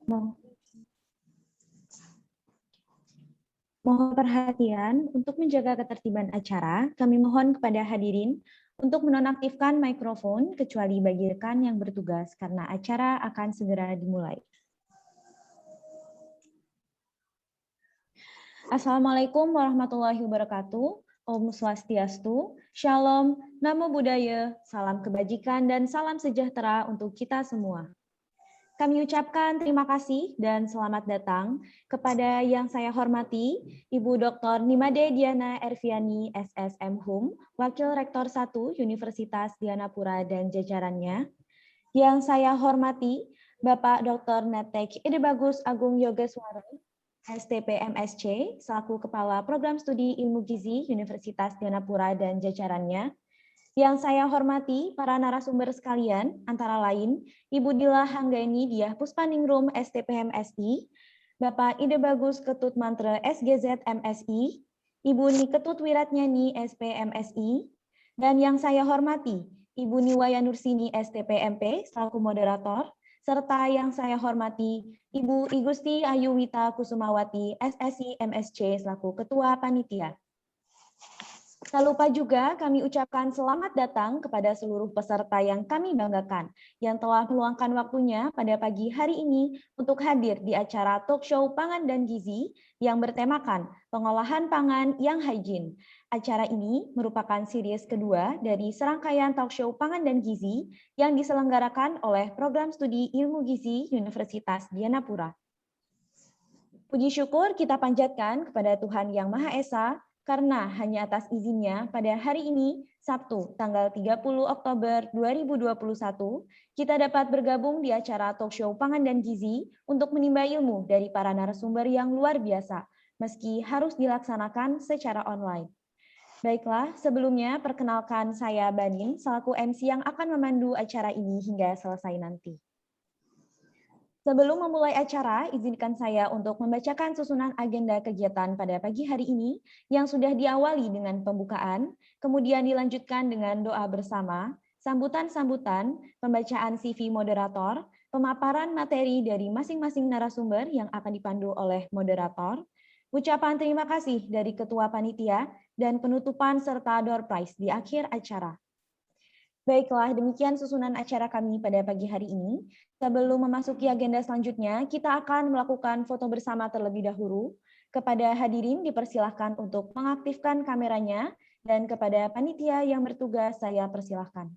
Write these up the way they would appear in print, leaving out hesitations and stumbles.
Mohon perhatian untuk menjaga ketertiban acara, kami mohon kepada hadirin untuk menonaktifkan mikrofon kecuali bagi rekan yang bertugas karena acara akan segera dimulai. Assalamualaikum warahmatullahi wabarakatuh. Om Swastiastu, Shalom, Namo Buddhaya, salam kebajikan dan salam sejahtera untuk kita semua. Kami ucapkan terima kasih dan selamat datang kepada yang saya hormati Ibu Dr. Nimade Diana Erviani, SSM Hum, Wakil Rektor 1 Universitas Dianapura dan jajarannya. Yang saya hormati Bapak Dr. Netek Idebagus Agung Yogeswara, STP MSc, selaku Kepala Program Studi Ilmu Gizi Universitas Dianapura dan jajarannya. Yang saya hormati para narasumber sekalian, antara lain Ibu Dila Hanggaini Diah Puspaningrum STP MSI, Bapak Ide Bagus Ketut Mantre SGZ MSI, Ibu Niketut Wiratnyani SP MSI, dan yang saya hormati Ibu Niwaya Nursini STP MP selaku moderator, serta yang saya hormati Ibu Igusti Ayuwita Kusumawati SSI MSC selaku Ketua Panitia. Tak lupa juga kami ucapkan selamat datang kepada seluruh peserta yang kami banggakan yang telah meluangkan waktunya pada pagi hari ini untuk hadir di acara talk show Pangan dan Gizi yang bertemakan pengolahan pangan yang hygiene. Acara ini merupakan series kedua dari serangkaian talk show Pangan dan Gizi yang diselenggarakan oleh Program Studi Ilmu Gizi Universitas Dianapura. Puji syukur kita panjatkan kepada Tuhan Yang Maha Esa, karena hanya atas izinnya pada hari ini, Sabtu, tanggal 30 Oktober 2021, kita dapat bergabung di acara talk show Pangan dan Gizi untuk menimba ilmu dari para narasumber yang luar biasa, meski harus dilaksanakan secara online. Baiklah, sebelumnya perkenalkan saya Banin, selaku MC yang akan memandu acara ini hingga selesai nanti. Sebelum memulai acara, izinkan saya untuk membacakan susunan agenda kegiatan pada pagi hari ini yang sudah diawali dengan pembukaan, kemudian dilanjutkan dengan doa bersama, sambutan-sambutan, pembacaan CV moderator, pemaparan materi dari masing-masing narasumber yang akan dipandu oleh moderator, ucapan terima kasih dari Ketua Panitia, dan penutupan serta door prize di akhir acara. Baiklah, demikian susunan acara kami pada pagi hari ini. Sebelum memasuki agenda selanjutnya, kita akan melakukan foto bersama terlebih dahulu. Kepada hadirin dipersilahkan untuk mengaktifkan kameranya, dan kepada panitia yang bertugas saya persilahkan.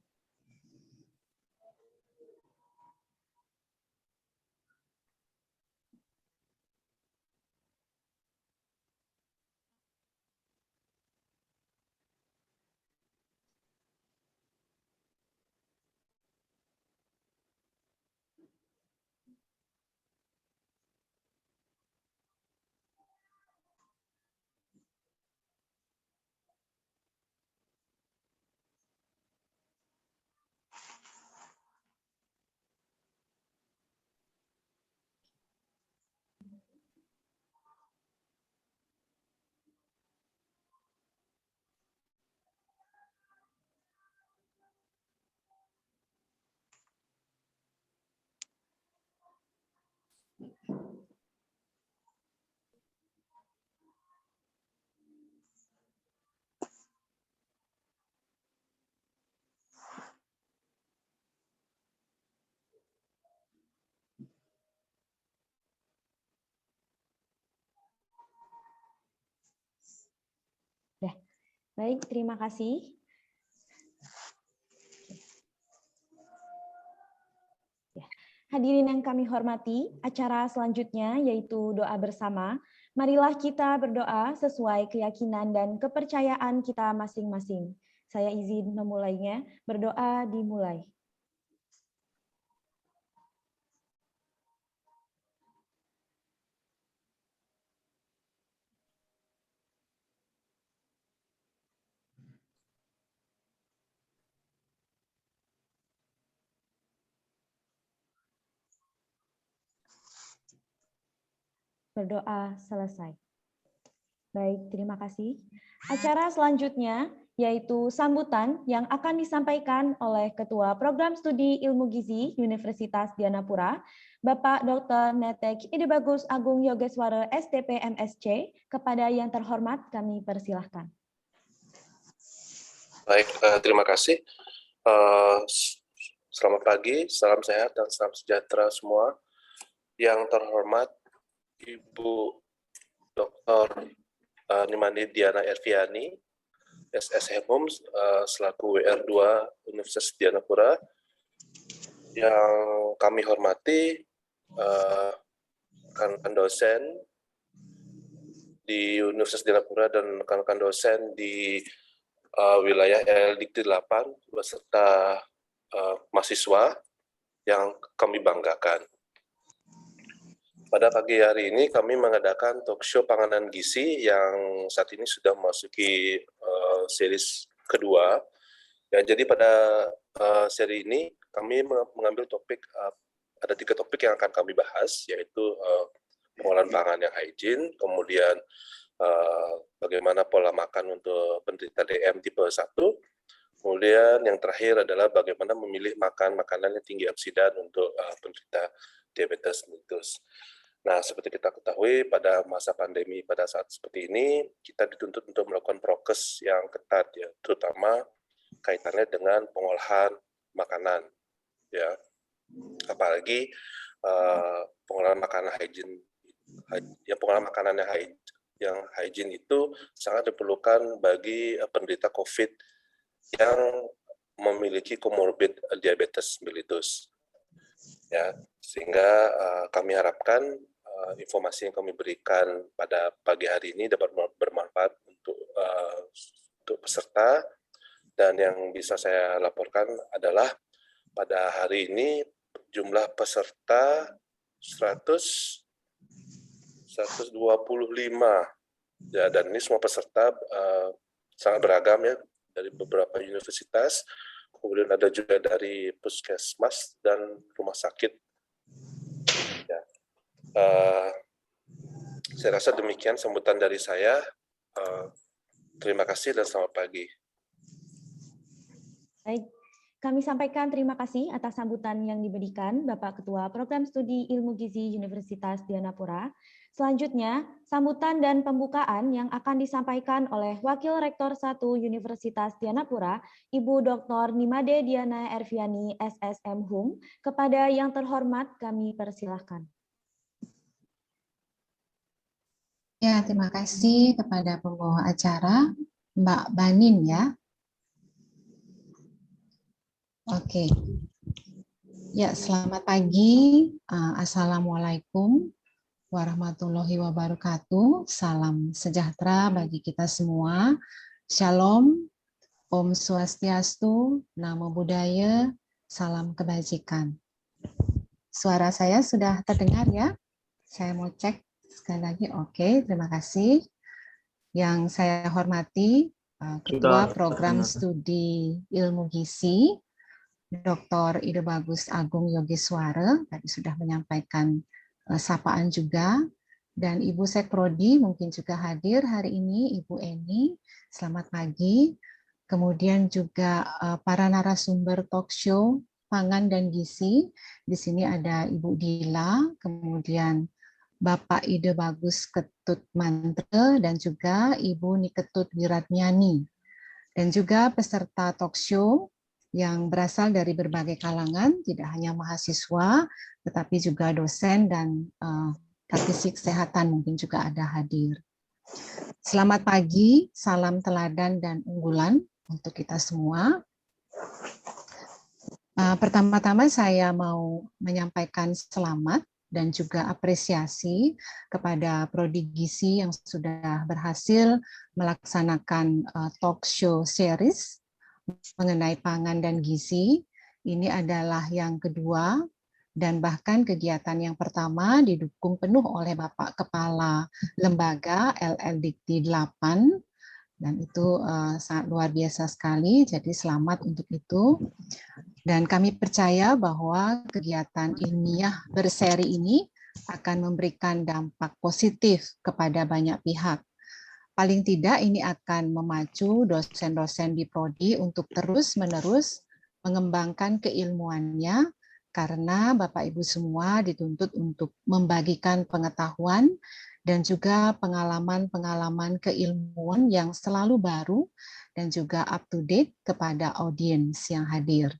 Baik, terima kasih. Hadirin yang kami hormati, acara selanjutnya yaitu doa bersama. Marilah kita berdoa sesuai keyakinan dan kepercayaan kita masing-masing. Saya izin memulainya. Berdoa dimulai. Berdoa selesai. Baik, terima kasih. Acara selanjutnya yaitu sambutan yang akan disampaikan oleh Ketua Program Studi Ilmu Gizi Universitas Dianapura, Bapak Dr. Netek Ide Bagus Agung Yogeswara STP MSc. Kepada yang terhormat kami persilahkan. Baik, terima kasih. Selamat pagi, salam sehat dan salam sejahtera semua. Yang terhormat Ibu Dr. Nimade Diana Erviani, SSH Hum, selaku WR2 Universitas Dianapura. Yang kami hormati rekan-rekan dosen di Universitas Dianapura dan rekan-rekan dosen di wilayah LDikti 8 beserta mahasiswa yang kami banggakan. Pada pagi hari ini kami mengadakan talk show panganan gizi yang saat ini sudah memasuki series kedua. Ya, jadi pada seri ini kami mengambil topik, ada 3 topik yang akan kami bahas, yaitu pengolahan pangan yang hygiene, kemudian bagaimana pola makan untuk penderita DM tipe 1, kemudian yang terakhir adalah bagaimana memilih makan makanan yang tinggi oksidan untuk penderita diabetes mellitus. Nah, seperti kita ketahui pada masa pandemi pada saat seperti ini, kita dituntut untuk melakukan prokes yang ketat, ya, terutama kaitannya dengan pengolahan makanan, ya, apalagi pengolahan makanan hygiene, ya, pengolahan makanan yang hygiene itu sangat diperlukan bagi penderita COVID yang memiliki komorbid diabetes mellitus. Ya, sehingga kami harapkan informasi yang kami berikan pada pagi hari ini dapat bermanfaat untuk peserta, dan yang bisa saya laporkan adalah pada hari ini jumlah peserta 125, ya, dan ini semua peserta sangat beragam, ya, dari beberapa universitas, kemudian ada juga dari puskesmas dan rumah sakit. Ya. Saya rasa demikian sambutan dari saya. Terima kasih dan selamat pagi. Baik, kami sampaikan terima kasih atas sambutan yang diberikan Bapak Ketua Program Studi Ilmu Gizi Universitas Dianapura. Selanjutnya, sambutan dan pembukaan yang akan disampaikan oleh Wakil Rektor 1 Universitas Dianapura, Ibu Dr. Nimade Diana Erviani, SSM Hum. Kepada yang terhormat kami persilahkan. Ya, terima kasih kepada pembawa acara, Mbak Banin, ya. Oke. Ya, selamat pagi. Assalamualaikum warahmatullahi wabarakatuh. Salam sejahtera bagi kita semua. Shalom, Om Swastiastu, Namo Buddhaya, salam kebajikan. Suara saya sudah terdengar, ya? Saya mau cek sekali lagi. Oke, terima kasih. Yang saya hormati Ketua Program Studi Ilmu Gizi, Dr. Ide Bagus Agung Yogeswara, tadi sudah menyampaikan sapaan juga, dan Ibu Sekprodi mungkin juga hadir hari ini, Ibu Eni, selamat pagi. Kemudian juga para narasumber talk show pangan dan gizi, di sini ada Ibu Dila, kemudian Bapak Ide Bagus Ketut Mantre, dan juga Ibu Niketut Wiratnyani. Dan juga peserta talk show yang berasal dari berbagai kalangan, tidak hanya mahasiswa, tetapi juga dosen dan praktisi kesehatan mungkin juga ada hadir. Selamat pagi, salam teladan dan unggulan untuk kita semua. Pertama-tama saya mau menyampaikan selamat dan juga apresiasi kepada Prodi Gizi yang sudah berhasil melaksanakan talk show series mengenai pangan dan gizi. Ini adalah yang kedua, dan bahkan kegiatan yang pertama didukung penuh oleh Bapak Kepala Lembaga LLDikti 8, dan itu sangat luar biasa sekali, jadi selamat untuk itu. Dan kami percaya bahwa kegiatan ilmiah berseri ini akan memberikan dampak positif kepada banyak pihak. paling tidak ini akan memacu dosen-dosen di prodi untuk terus-menerus mengembangkan keilmuannya, karena Bapak Ibu semua dituntut untuk membagikan pengetahuan dan juga pengalaman-pengalaman keilmuan yang selalu baru dan juga up to date kepada audiens yang hadir.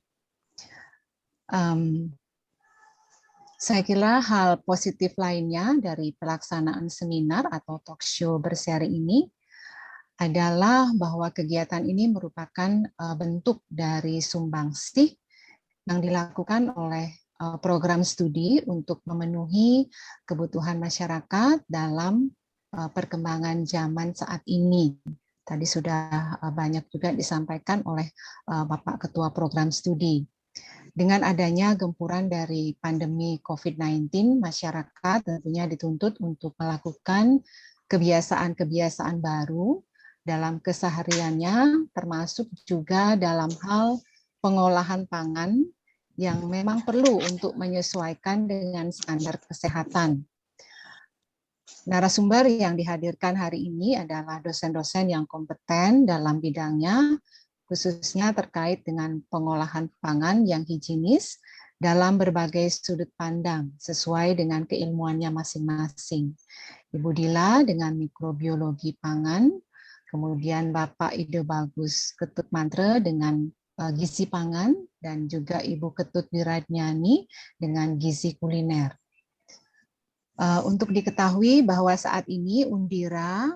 Saya kira hal positif lainnya dari pelaksanaan seminar atau talk show berseri ini adalah bahwa kegiatan ini merupakan bentuk dari sumbangsih yang dilakukan oleh program studi untuk memenuhi kebutuhan masyarakat dalam perkembangan zaman saat ini. Tadi sudah banyak juga disampaikan oleh Bapak Ketua Program Studi. Dengan adanya gempuran dari pandemi COVID-19, masyarakat tentunya dituntut untuk melakukan kebiasaan-kebiasaan baru dalam kesehariannya, termasuk juga dalam hal pengolahan pangan yang memang perlu untuk menyesuaikan dengan standar kesehatan. Narasumber yang dihadirkan hari ini adalah dosen-dosen yang kompeten dalam bidangnya, khususnya terkait dengan pengolahan pangan yang higienis dalam berbagai sudut pandang sesuai dengan keilmuannya masing-masing. Ibu Dila dengan mikrobiologi pangan, kemudian Bapak Ide Bagus Ketut Mantre dengan gizi pangan, dan juga Ibu Ketut Wiradnyani dengan gizi kuliner. Untuk diketahui bahwa saat ini Undira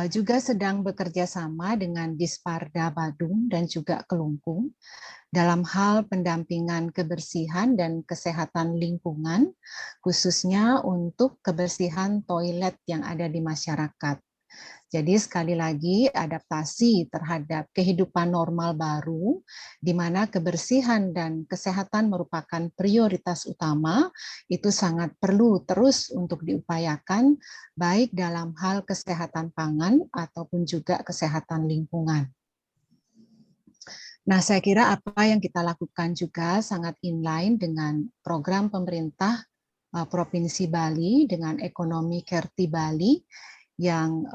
juga sedang bekerja sama dengan Disparda Badung dan juga Kelungkung dalam hal pendampingan kebersihan dan kesehatan lingkungan, khususnya untuk kebersihan toilet yang ada di masyarakat. Jadi sekali lagi adaptasi terhadap kehidupan normal baru, di mana kebersihan dan kesehatan merupakan prioritas utama, itu sangat perlu terus untuk diupayakan, baik dalam hal kesehatan pangan ataupun juga kesehatan lingkungan. Nah, saya kira apa yang kita lakukan juga sangat inline dengan program pemerintah Provinsi Bali dengan ekonomi Kerti Bali, yang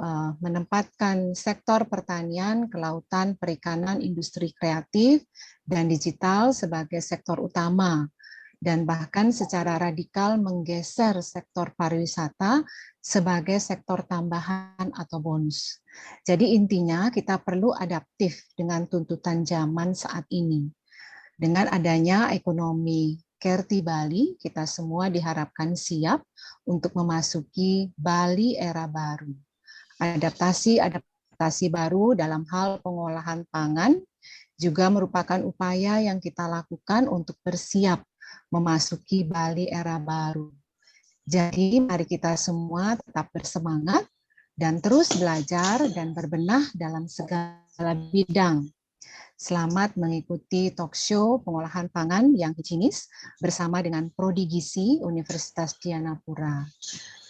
menempatkan sektor pertanian, kelautan, perikanan, industri kreatif, dan digital sebagai sektor utama, dan bahkan secara radikal menggeser sektor pariwisata sebagai sektor tambahan atau bonus. Jadi intinya kita perlu adaptif dengan tuntutan zaman saat ini. Dengan adanya ekonomi Kerti Bali, kita semua diharapkan siap untuk memasuki Bali era baru. Adaptasi baru dalam hal pengolahan pangan juga merupakan upaya yang kita lakukan untuk bersiap memasuki Bali era baru. Jadi mari kita semua tetap bersemangat dan terus belajar dan berbenah dalam segala bidang. Selamat mengikuti talk show pengolahan pangan yang higienis bersama dengan Prodi Gizi Universitas Dianapura.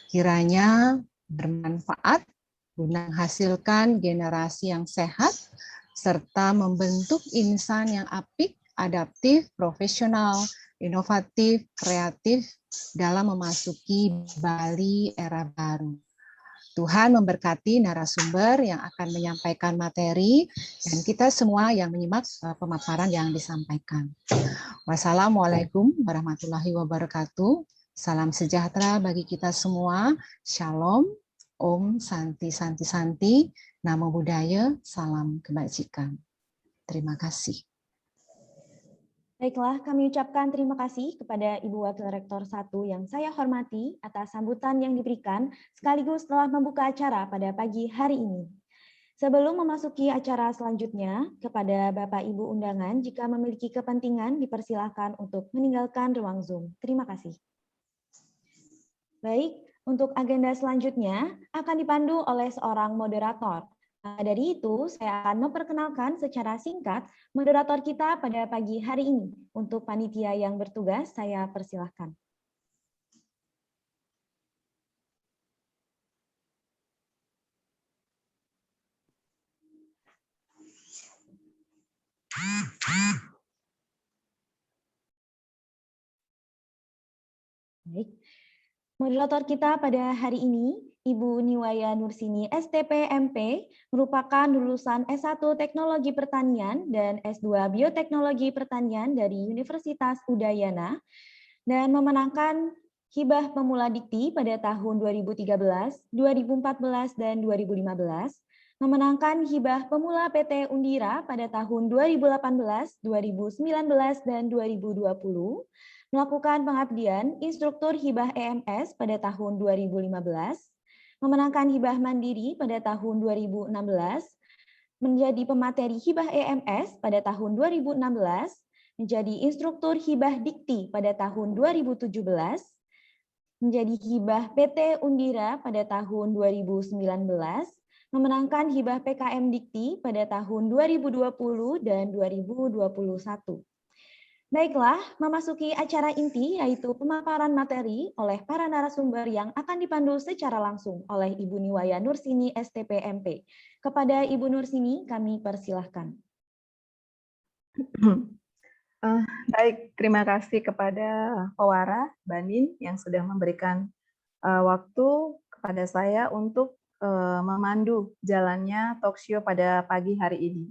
Kiranya bermanfaat guna menghasilkan generasi yang sehat serta membentuk insan yang apik, adaptif, profesional, inovatif, kreatif dalam memasuki Bali era baru. Tuhan memberkati narasumber yang akan menyampaikan materi dan kita semua yang menyimak pemaparan yang disampaikan. Wassalamualaikum warahmatullahi wabarakatuh. Salam sejahtera bagi kita semua. Shalom, Om, Santi, Santi, Santi. Namo Buddhaya, salam kebajikan. Terima kasih. Baiklah, kami ucapkan terima kasih kepada Ibu Wakil Rektor 1 yang saya hormati atas sambutan yang diberikan sekaligus telah membuka acara pada pagi hari ini. Sebelum memasuki acara selanjutnya, kepada Bapak Ibu undangan jika memiliki kepentingan dipersilahkan untuk meninggalkan ruang Zoom. Terima kasih. Baik, untuk agenda selanjutnya akan dipandu oleh seorang moderator. Dari itu, saya akan memperkenalkan secara singkat moderator kita pada pagi hari ini. Untuk panitia yang bertugas, saya persilahkan. Baik. Moderator kita pada hari ini, Ibu Niwaya Nursini STP MP merupakan lulusan S1 Teknologi Pertanian dan S2 Bioteknologi Pertanian dari Universitas Udayana dan memenangkan hibah pemula dikti pada tahun 2013, 2014, dan 2015, memenangkan hibah pemula PT Undira pada tahun 2018, 2019, dan 2020, melakukan pengabdian instruktur hibah EMS pada tahun 2015, memenangkan hibah mandiri pada tahun 2016, menjadi pemateri hibah EMS pada tahun 2016, menjadi instruktur hibah dikti pada tahun 2017, menjadi hibah PT Undira pada tahun 2019, memenangkan hibah PKM Dikti pada tahun 2020 dan 2021. Baiklah, memasuki acara inti yaitu pemaparan materi oleh para narasumber yang akan dipandu secara langsung oleh Ibu Niwaya Nursini STP MP. Kepada Ibu Nursini kami persilahkan. Baik, terima kasih kepada Pewara Banin yang sudah memberikan waktu kepada saya untuk memandu jalannya talkshow pada pagi hari ini.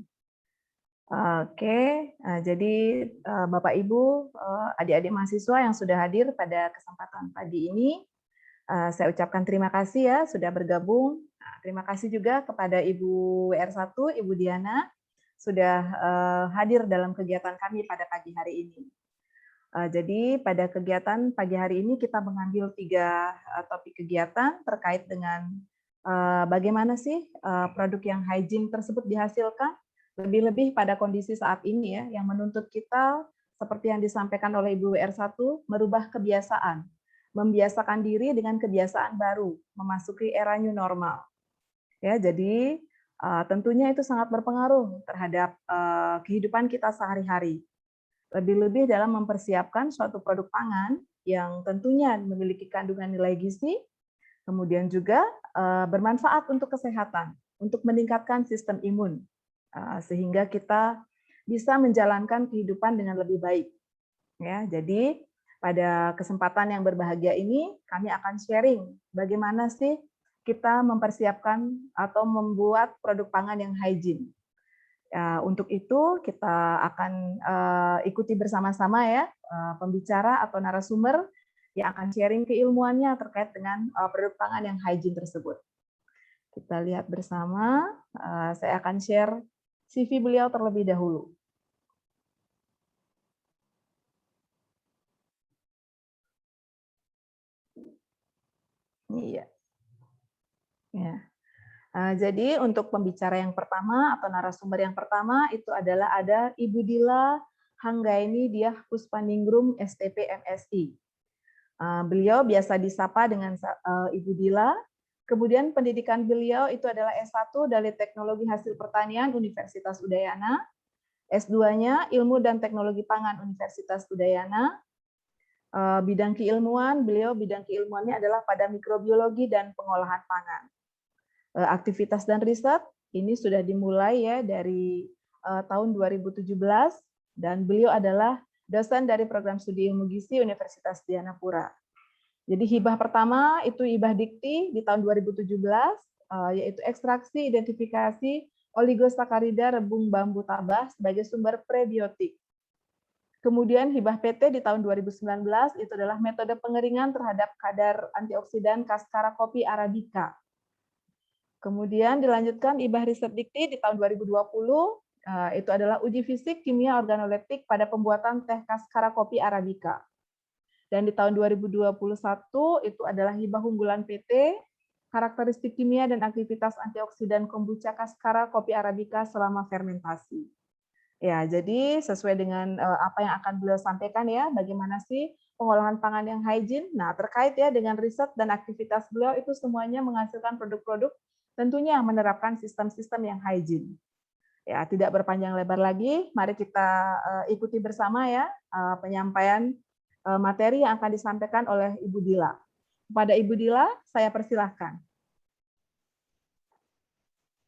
Oke, jadi Bapak Ibu, adik-adik mahasiswa yang sudah hadir pada kesempatan pagi ini, saya ucapkan terima kasih ya sudah bergabung. Terima kasih juga kepada Ibu WR1, Ibu Diana, sudah hadir dalam kegiatan kami pada pagi hari ini. Jadi pada kegiatan pagi hari ini kita mengambil 3 topik kegiatan terkait dengan bagaimana sih produk yang hygiene tersebut dihasilkan, lebih-lebih pada kondisi saat ini ya, yang menuntut kita seperti yang disampaikan oleh Ibu WR1, merubah kebiasaan, membiasakan diri dengan kebiasaan baru, memasuki era new normal. Ya, jadi tentunya itu sangat berpengaruh terhadap kehidupan kita sehari-hari. Lebih-lebih dalam mempersiapkan suatu produk pangan yang tentunya memiliki kandungan nilai gizi, kemudian juga bermanfaat untuk kesehatan, untuk meningkatkan sistem imun, sehingga kita bisa menjalankan kehidupan dengan lebih baik. Ya, jadi pada kesempatan yang berbahagia ini kami akan sharing bagaimana sih kita mempersiapkan atau membuat produk pangan yang hygiene. Untuk itu kita akan ikuti bersama-sama ya pembicara atau narasumber yang akan sharing keilmuannya terkait dengan produk pangan yang hygiene tersebut. Kita lihat bersama, saya akan share CV beliau terlebih dahulu. Iya. Ya. Jadi untuk pembicara yang pertama atau narasumber yang pertama itu adalah ada Ibu Dila Hanggaini Diah Puspaningrum STP MSI. Beliau biasa disapa dengan Ibu Dila. Kemudian pendidikan beliau itu adalah S1 dari Teknologi Hasil Pertanian Universitas Udayana, S2-nya Ilmu dan Teknologi Pangan Universitas Udayana. Bidang keilmuan, bidang keilmuannya adalah pada mikrobiologi dan pengolahan pangan. Aktivitas dan riset ini sudah dimulai ya dari tahun 2017 dan beliau adalah dosen dari program studi ilmu gizi Universitas Dianapura. Jadi hibah pertama itu hibah dikti di tahun 2017 yaitu ekstraksi identifikasi oligosakarida rebung bambu tabah sebagai sumber prebiotik. Kemudian hibah PT di tahun 2019 itu adalah metode pengeringan terhadap kadar antioksidan Cascara kopi arabica. Kemudian dilanjutkan hibah riset dikti di tahun 2020 itu adalah uji fisik kimia organoleptik pada pembuatan teh Cascara kopi arabica. Dan di tahun 2021 itu adalah hibah unggulan PT, karakteristik kimia dan aktivitas antioksidan kombucha Cascara kopi arabica selama fermentasi. Ya, jadi sesuai dengan apa yang akan beliau sampaikan ya, bagaimana sih pengolahan pangan yang hygiene. Nah, terkait ya dengan riset dan aktivitas beliau itu semuanya menghasilkan produk-produk tentunya menerapkan sistem-sistem yang hygiene. Ya, tidak berpanjang lebar lagi, mari kita ikuti bersama ya penyampaian materi yang akan disampaikan oleh Ibu Dila. Kepada Ibu Dila, saya persilahkan.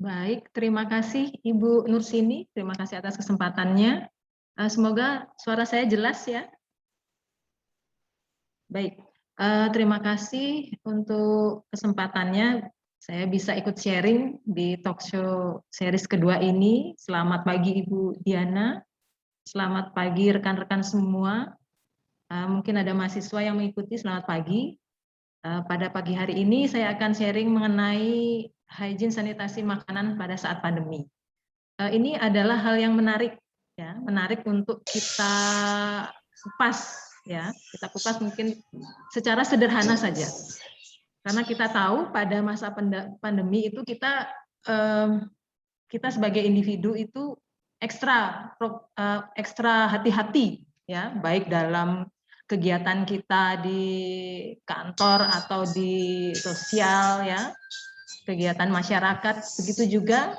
Baik, terima kasih Ibu Nursini. Terima kasih atas kesempatannya. Semoga suara saya jelas ya. Baik, Terima kasih untuk kesempatannya. Saya bisa ikut sharing di talk show series kedua ini. Selamat pagi Ibu Diana. Selamat pagi rekan-rekan semua. Mungkin ada mahasiswa yang mengikuti. Selamat pagi. Pada pagi hari ini saya akan sharing mengenai hygiene sanitasi makanan pada saat pandemi. Ini adalah hal yang menarik, ya, menarik untuk kita kupas, ya. Kita kupas mungkin secara sederhana saja. Karena kita tahu pada masa pandemi itu kita sebagai individu itu ekstra hati-hati, ya, baik dalam kegiatan kita di kantor atau di sosial, ya, kegiatan masyarakat. Begitu juga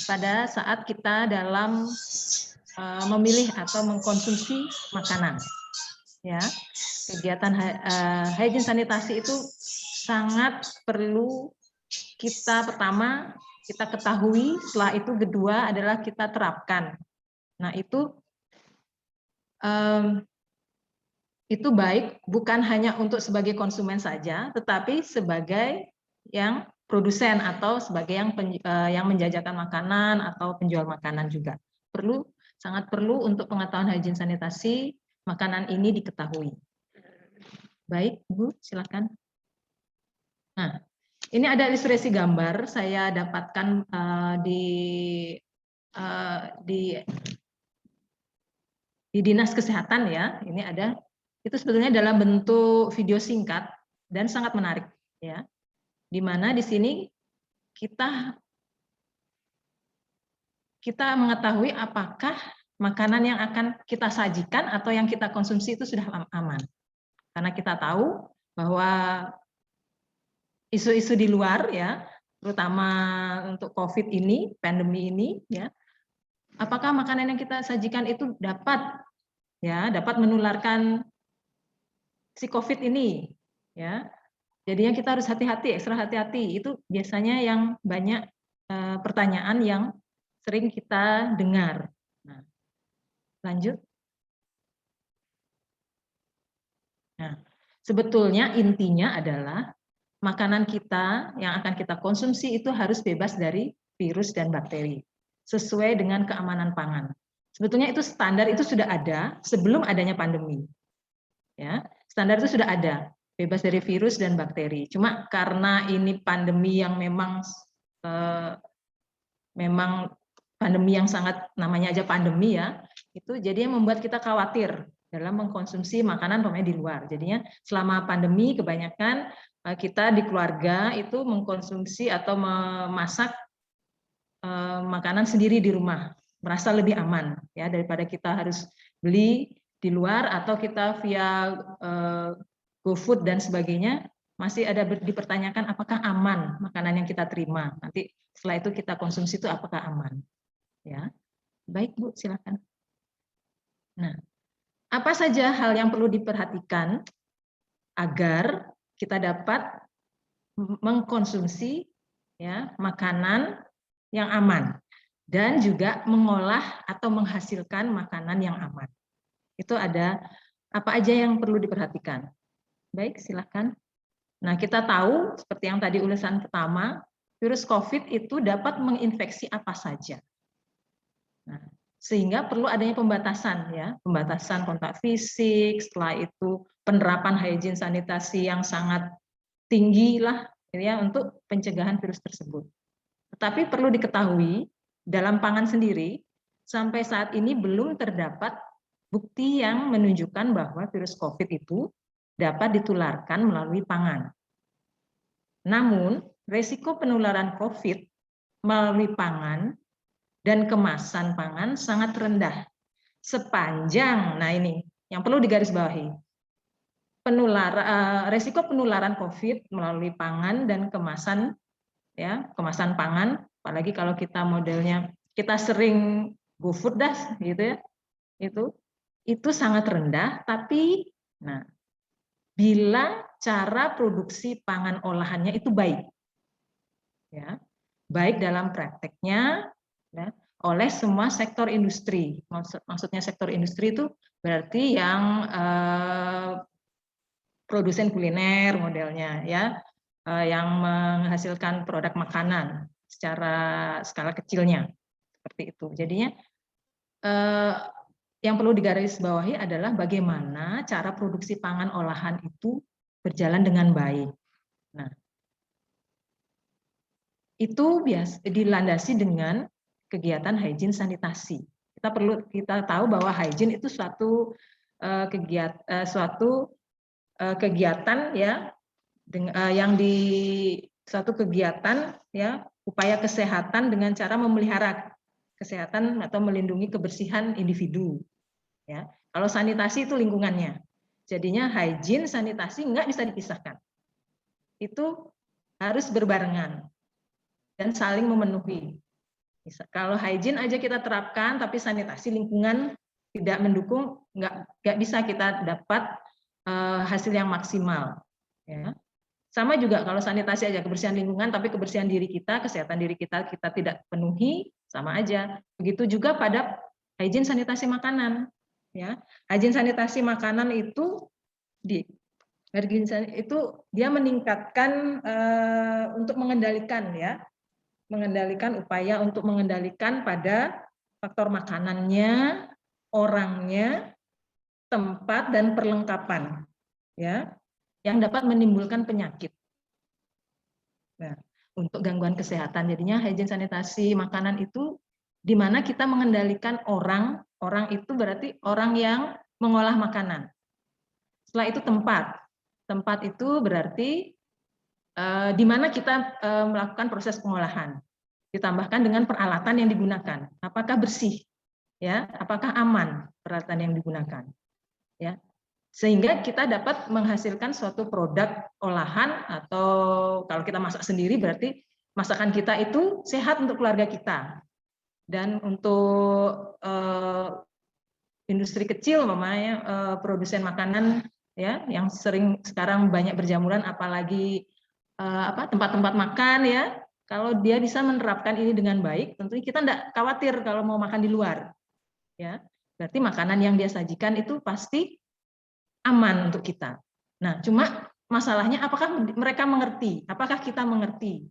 pada saat kita dalam memilih atau mengkonsumsi makanan, ya. Kegiatan hygiene sanitasi itu sangat perlu kita pertama kita ketahui, setelah itu kedua adalah kita terapkan. Nah, itu baik bukan hanya untuk sebagai konsumen saja, tetapi sebagai yang produsen atau sebagai yang menjajakan makanan atau penjual makanan juga sangat perlu untuk pengetahuan hygiene sanitasi makanan ini diketahui. Baik, Bu, silakan. Nah, ini ada ilustrasi gambar saya dapatkan di Dinas Kesehatan, ya. Ini ada. Itu sebetulnya dalam bentuk video singkat dan sangat menarik, ya. Di mana di sini kita mengetahui apakah makanan yang akan kita sajikan atau yang kita konsumsi itu sudah aman. Karena kita tahu bahwa isu-isu di luar, ya, terutama untuk COVID ini, pandemi ini, ya, apakah makanan yang kita sajikan itu dapat menularkan si COVID ini, ya. Jadinya kita harus hati-hati, ekstra hati-hati. Itu biasanya yang banyak pertanyaan yang sering kita dengar. Nah, lanjut. Nah, sebetulnya intinya adalah makanan kita yang akan kita konsumsi itu harus bebas dari virus dan bakteri, sesuai dengan keamanan pangan. Sebetulnya itu standar itu sudah ada sebelum adanya pandemi. Ya, standar itu sudah ada, bebas dari virus dan bakteri. Cuma karena ini pandemi yang memang pandemi yang sangat, namanya aja pandemi, ya, itu jadinya membuat kita khawatir dalam mengkonsumsi makanan di luar. Jadinya selama pandemi kebanyakan kita di keluarga itu mengkonsumsi atau memasak makanan sendiri di rumah, merasa lebih aman, ya, daripada kita harus beli di luar atau kita via GoFood dan sebagainya. Masih ada dipertanyakan apakah aman makanan yang kita terima. Nanti setelah itu kita konsumsi itu apakah aman, ya. Baik, Bu, silakan. Nah, apa saja hal yang perlu diperhatikan agar kita dapat mengkonsumsi, ya, makanan yang aman dan juga mengolah atau menghasilkan makanan yang aman. Itu ada apa aja yang perlu diperhatikan. Baik, silakan. Nah, kita tahu seperti yang tadi ulasan pertama, virus COVID itu dapat menginfeksi apa saja. Nah, sehingga perlu adanya pembatasan, ya, pembatasan kontak fisik, setelah itu penerapan hygiene sanitasi yang sangat tinggi lah, ya, untuk pencegahan virus tersebut. Tetapi perlu diketahui dalam pangan sendiri sampai saat ini belum terdapat bukti yang menunjukkan bahwa virus COVID itu dapat ditularkan melalui pangan. Namun, resiko penularan COVID melalui pangan dan kemasan pangan sangat rendah sepanjang, nah ini yang perlu digarisbawahi, resiko penularan COVID melalui pangan dan kemasan, ya, kemasan pangan, apalagi kalau kita modelnya kita sering GoFood dah, gitu, ya, itu sangat rendah. Tapi, nah, bila cara produksi pangan olahannya itu baik, ya, baik dalam prakteknya, ya, oleh semua sektor industri. Maksudnya sektor industri itu berarti yang produsen kuliner modelnya ya, yang menghasilkan produk makanan secara skala kecilnya seperti itu. Jadinya yang perlu digarisbawahi adalah bagaimana cara produksi pangan olahan itu berjalan dengan baik. Nah, itu dilandasi dengan kegiatan hygiene sanitasi. Kita tahu bahwa hygiene itu suatu kegiatan ya, suatu kegiatan ya, upaya kesehatan dengan cara memelihara kesehatan atau melindungi kebersihan individu. Ya, kalau sanitasi itu lingkungannya. Jadinya hygiene sanitasi nggak bisa dipisahkan. Itu harus berbarengan dan saling memenuhi. Kalau hygiene aja kita terapkan, tapi sanitasi lingkungan tidak mendukung, nggak bisa kita dapat hasil yang maksimal. Ya. Sama juga kalau sanitasi aja kebersihan lingkungan, tapi kebersihan diri kita, kesehatan diri kita tidak penuhi, sama aja. Begitu juga pada hygiene sanitasi makanan. Ya, hygiene sanitasi makanan itu dia meningkatkan untuk mengendalikan ya. Mengendalikan upaya untuk mengendalikan pada faktor makanannya, orangnya, tempat dan perlengkapan ya yang dapat menimbulkan penyakit. Nah, untuk gangguan kesehatan jadinya hygiene sanitasi makanan itu di mana kita mengendalikan orang itu berarti orang yang mengolah makanan. Setelah itu tempat itu berarti di mana kita melakukan proses pengolahan, ditambahkan dengan peralatan yang digunakan, apakah bersih, ya, apakah aman peralatan yang digunakan, ya, sehingga kita dapat menghasilkan suatu produk olahan atau kalau kita masak sendiri berarti masakan kita itu sehat untuk keluarga kita dan untuk industri kecil, mamanya produsen makanan, ya, yang sering sekarang banyak berjamuran, apalagi tempat-tempat makan ya, kalau dia bisa menerapkan ini dengan baik, tentunya kita tidak khawatir kalau mau makan di luar, ya. Berarti makanan yang dia sajikan itu pasti aman untuk kita. Nah, cuma masalahnya apakah mereka mengerti? Apakah kita mengerti?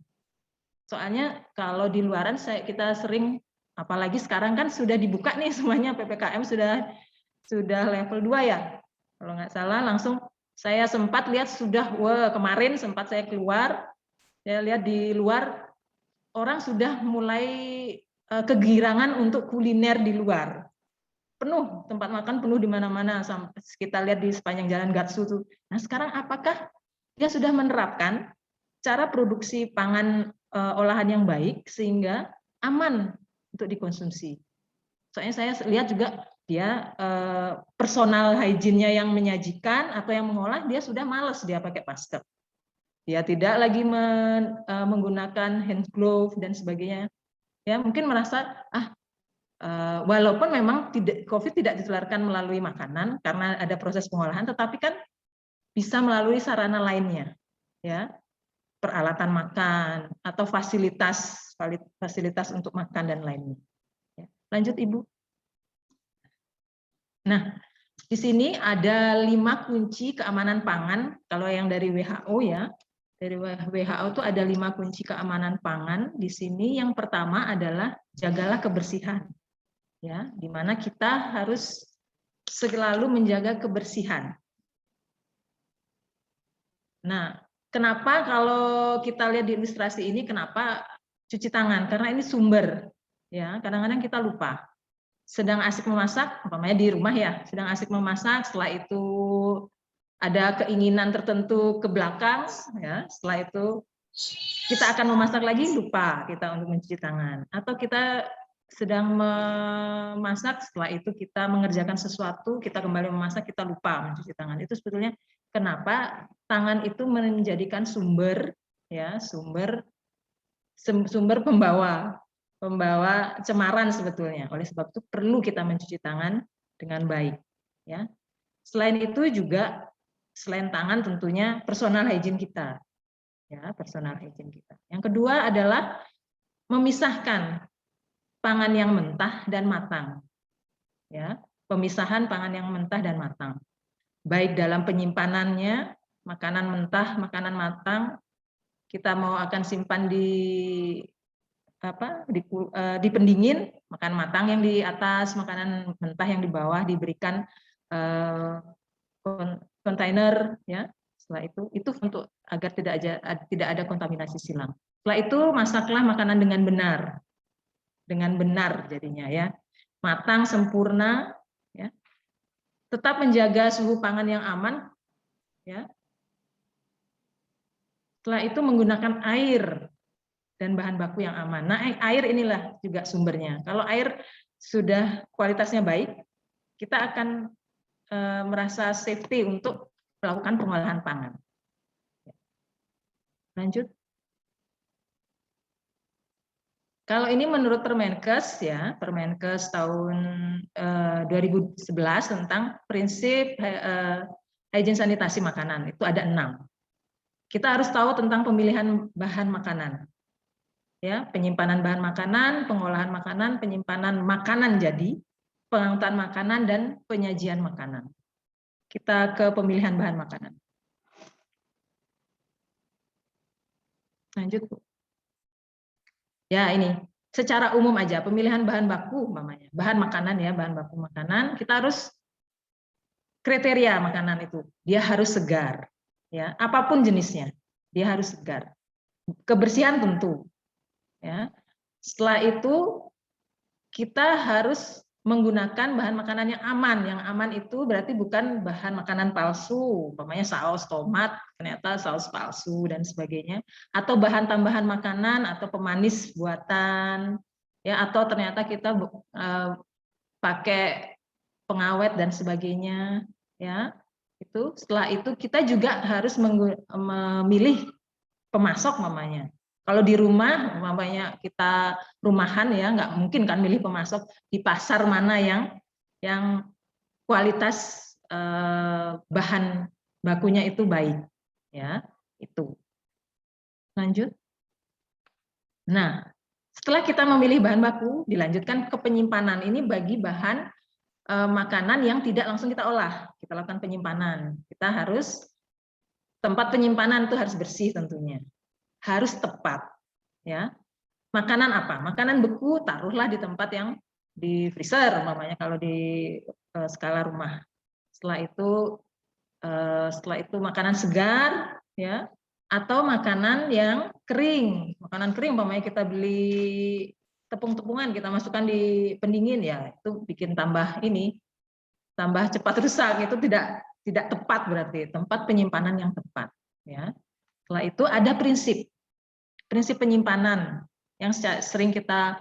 Soalnya kalau di luaran kita sering, apalagi sekarang kan sudah dibuka nih semuanya PPKM sudah level 2 ya, kalau nggak salah langsung. Saya sempat lihat kemarin sempat saya keluar, saya lihat di luar orang sudah mulai kegirangan untuk kuliner di luar. Penuh, tempat makan penuh di mana-mana, kita lihat di sepanjang jalan Gatsu tuh. Nah, sekarang apakah dia sudah menerapkan cara produksi pangan olahan yang baik sehingga aman untuk dikonsumsi? Soalnya saya lihat juga dia personal hygiene-nya yang menyajikan atau yang mengolah, dia sudah malas dia pakai masker. Dia tidak lagi menggunakan hand glove dan sebagainya. Ya, mungkin merasa walaupun memang COVID tidak ditularkan melalui makanan karena ada proses pengolahan, tetapi kan bisa melalui sarana lainnya. Ya. Peralatan makan atau fasilitas untuk makan dan lainnya. Ya. Lanjut Ibu. Nah, di sini ada 5 kunci keamanan pangan. Kalau yang dari WHO ya, dari WHO itu ada 5 kunci keamanan pangan. Di sini yang pertama adalah jagalah kebersihan, ya, di mana kita harus selalu menjaga kebersihan. Nah, kenapa kalau kita lihat di ilustrasi ini, kenapa cuci tangan? Karena ini sumber, ya. Kadang-kadang kita lupa. Sedang asik memasak, umpamanya di rumah ya, sedang asik memasak, setelah itu ada keinginan tertentu ke belakang, ya, setelah itu kita akan memasak lagi, lupa kita untuk mencuci tangan. Atau kita sedang memasak, setelah itu kita mengerjakan sesuatu, kita kembali memasak, kita lupa mencuci tangan. Itu sebetulnya kenapa tangan itu menjadikan sumber, ya, sumber pembawa cemaran sebetulnya. Oleh sebab itu perlu kita mencuci tangan dengan baik, ya. Selain itu juga selain tangan tentunya personal hygiene kita, ya, personal hygiene kita. Yang kedua adalah memisahkan pangan yang mentah dan matang, ya, pemisahan pangan yang mentah dan matang, baik dalam penyimpanannya makanan mentah, makanan matang, kita mau akan simpan di pendingin, makan matang yang di atas, makanan mentah yang di bawah, diberikan kontainer, ya. Setelah itu untuk agar tidak ada kontaminasi silang. Setelah itu masaklah makanan dengan benar jadinya, ya, matang sempurna, ya. Tetap menjaga suhu pangan yang aman, ya. Setelah itu menggunakan air dan bahan baku yang aman. Nah, air inilah juga sumbernya. Kalau air sudah kualitasnya baik, kita akan merasa safety untuk melakukan pengolahan pangan. Lanjut. Kalau ini menurut Permenkes, ya, Permenkes tahun 2011 tentang prinsip hygiene sanitasi makanan, itu ada 6. Kita harus tahu tentang pemilihan bahan makanan, ya, penyimpanan bahan makanan, pengolahan makanan, penyimpanan makanan jadi, pengangkutan makanan, dan penyajian makanan. Kita ke pemilihan bahan makanan. Lanjut, Bu. Ya, ini secara umum aja pemilihan bahan baku, umpamanya bahan makanan, ya, bahan baku makanan, kita harus kriteria makanan itu, dia harus segar, ya, apapun jenisnya, dia harus segar. Kebersihan tentu, ya. Setelah itu kita harus menggunakan bahan makanan yang aman. Yang aman itu berarti bukan bahan makanan palsu, umpamanya saus tomat ternyata saus palsu dan sebagainya, atau bahan tambahan makanan atau pemanis buatan, ya, atau ternyata kita pakai pengawet dan sebagainya, ya. Itu setelah itu kita juga harus memilih pemasok, umpamanya. Kalau di rumah, umpamanya kita rumahan, ya, nggak mungkin kan milih pemasok di pasar mana yang kualitas bahan bakunya itu baik, ya, itu. Lanjut. Nah, setelah kita memilih bahan baku, dilanjutkan ke penyimpanan. Ini bagi bahan makanan yang tidak langsung kita olah, kita lakukan penyimpanan. Kita harus tempat penyimpanan itu harus bersih tentunya. Harus tepat, ya. Makanan apa? Makanan beku taruhlah di tempat yang di freezer, umpamanya kalau di skala rumah. Setelah itu makanan segar, ya, atau makanan yang kering. Makanan kering, umpamanya kita beli tepung-tepungan, kita masukkan di pendingin, ya, itu bikin tambah cepat rusak. Itu tidak tepat, berarti tempat penyimpanan yang tepat, ya. Setelah itu ada prinsip penyimpanan yang sering kita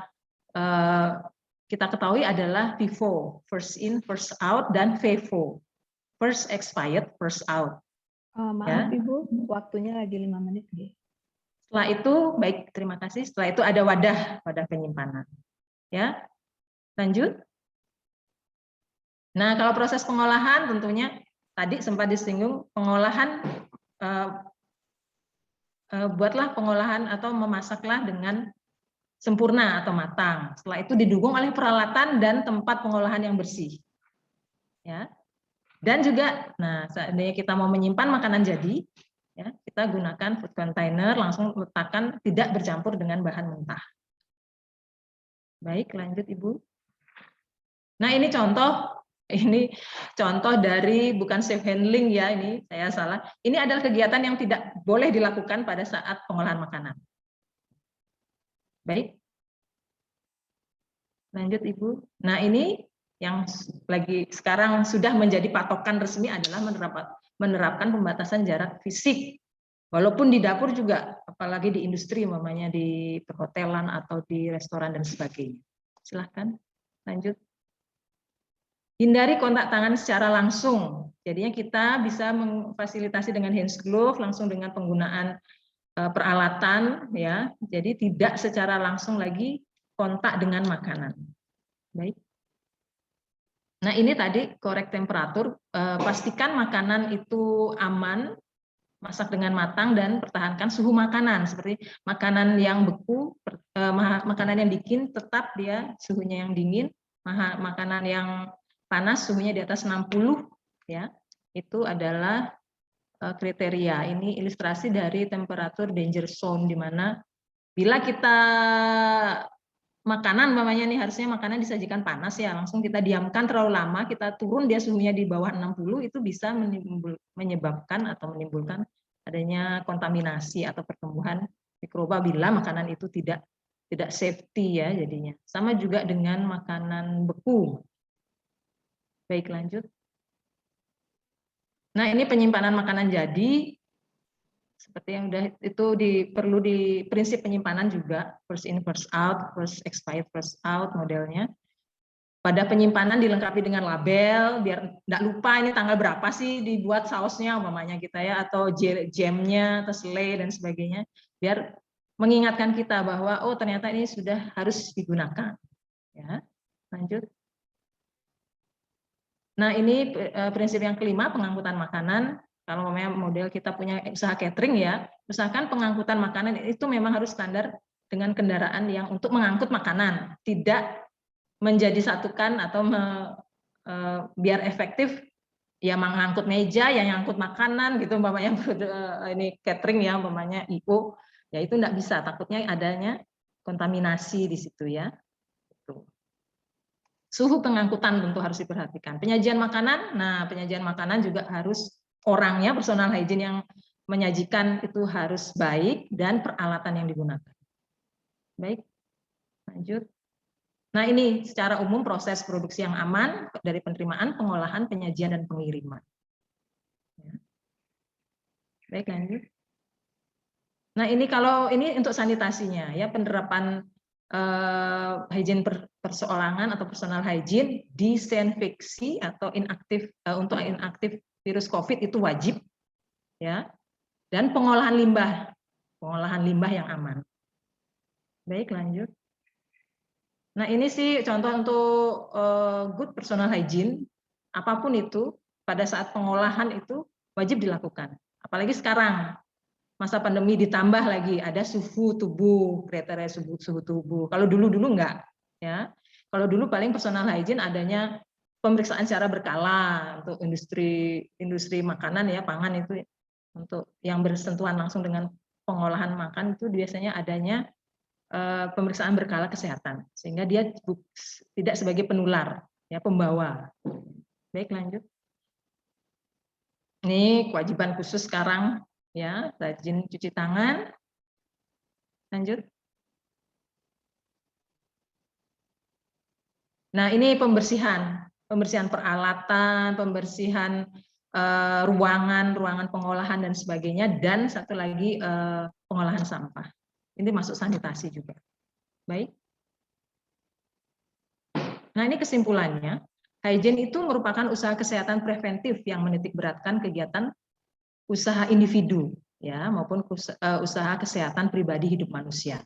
ketahui adalah FIFO, first in, first out, dan FEFO, first expired, first out. Maaf, ya. Ibu, waktunya lagi 5 menit. Setelah itu, baik, terima kasih. Setelah itu ada wadah penyimpanan. Ya, lanjut. Nah, kalau proses pengolahan tentunya tadi sempat disinggung, pengolahan buatlah pengolahan atau memasaklah dengan sempurna atau matang. Setelah itu didukung oleh peralatan dan tempat pengolahan yang bersih. Ya. Dan juga, nah, seandainya kita mau menyimpan makanan jadi, ya, kita gunakan food container, langsung letakkan, tidak bercampur dengan bahan mentah. Baik, lanjut Ibu. Nah, ini contoh dari, bukan safe handling, ya, ini saya salah. Ini adalah kegiatan yang tidak boleh dilakukan pada saat pengolahan makanan. Baik. Lanjut Ibu. Nah, ini yang lagi sekarang sudah menjadi patokan resmi adalah menerapkan pembatasan jarak fisik. Walaupun di dapur juga, apalagi di industri, umpamanya di perhotelan atau di restoran dan sebagainya. Silahkan, lanjut. Hindari kontak tangan secara langsung. Jadinya kita bisa memfasilitasi dengan hand glove, langsung dengan penggunaan peralatan, ya. Jadi tidak secara langsung lagi kontak dengan makanan. Baik. Nah, ini tadi korek temperatur, pastikan makanan itu aman, masak dengan matang, dan pertahankan suhu makanan. Seperti makanan yang beku, makanan yang dingin tetap dia suhunya yang dingin, makanan yang panas suhunya di atas 60, ya. Itu adalah kriteria. Ini ilustrasi dari temperatur danger zone, di mana bila kita makanan umpamanya nih, harusnya makanan disajikan panas ya, langsung kita diamkan terlalu lama, kita turun dia suhunya di bawah 60, itu bisa menyebabkan atau menimbulkan adanya kontaminasi atau pertumbuhan mikroba bila makanan itu tidak safety ya jadinya. Sama juga dengan makanan beku. Baik, lanjut. Nah, ini penyimpanan makanan jadi, seperti yang udah itu perlu di prinsip penyimpanan juga, first in first out, first expired first out modelnya. Pada penyimpanan dilengkapi dengan label biar enggak lupa ini tanggal berapa sih dibuat sausnya umpamanya kita ya, atau jamnya atau selai dan sebagainya, biar mengingatkan kita bahwa oh ternyata ini sudah harus digunakan. Ya, lanjut. Nah, ini prinsip yang kelima, pengangkutan makanan. Kalau model kita punya usaha catering ya, usahakan pengangkutan makanan itu memang harus standar dengan kendaraan yang untuk mengangkut makanan, tidak menjadi satukan atau biar efektif ya mengangkut meja, yang ngangkut makanan gitu umpamanya ini catering ya umpamanya IO, ya itu enggak bisa, takutnya adanya kontaminasi di situ ya. Suhu pengangkutan tentu harus diperhatikan. Penyajian makanan, nah penyajian makanan juga harus orangnya, personal hygiene yang menyajikan itu harus baik dan peralatan yang digunakan. Baik, lanjut. Nah ini secara umum proses produksi yang aman dari penerimaan, pengolahan, penyajian, dan pengiriman. Baik, lanjut. Nah ini kalau ini untuk sanitasinya ya, penerapan hygiene perseorangan atau personal hygiene, disinfeksi atau inaktif untuk inaktif virus COVID itu wajib ya, dan pengolahan limbah yang aman. Baik, lanjut. Nah ini sih contoh untuk good personal hygiene, apapun itu pada saat pengolahan itu wajib dilakukan, apalagi sekarang masa pandemi ditambah lagi ada suhu tubuh, kriteria suhu tubuh. Kalau dulu enggak ya. Kalau dulu paling personal hygiene adanya pemeriksaan secara berkala untuk industri makanan ya, pangan itu untuk yang bersentuhan langsung dengan pengolahan makan itu biasanya adanya pemeriksaan berkala kesehatan sehingga dia tidak sebagai penular ya, pembawa. Baik, lanjut. Ini kewajiban khusus sekarang ya, rajin cuci tangan. Lanjut. Nah, ini pembersihan peralatan, pembersihan ruangan pengolahan dan sebagainya, dan satu lagi pengolahan sampah. Ini masuk sanitasi juga. Baik. Nah, ini kesimpulannya. Hygiene itu merupakan usaha kesehatan preventif yang menitikberatkan kegiatan usaha individu ya maupun usaha kesehatan pribadi hidup manusia.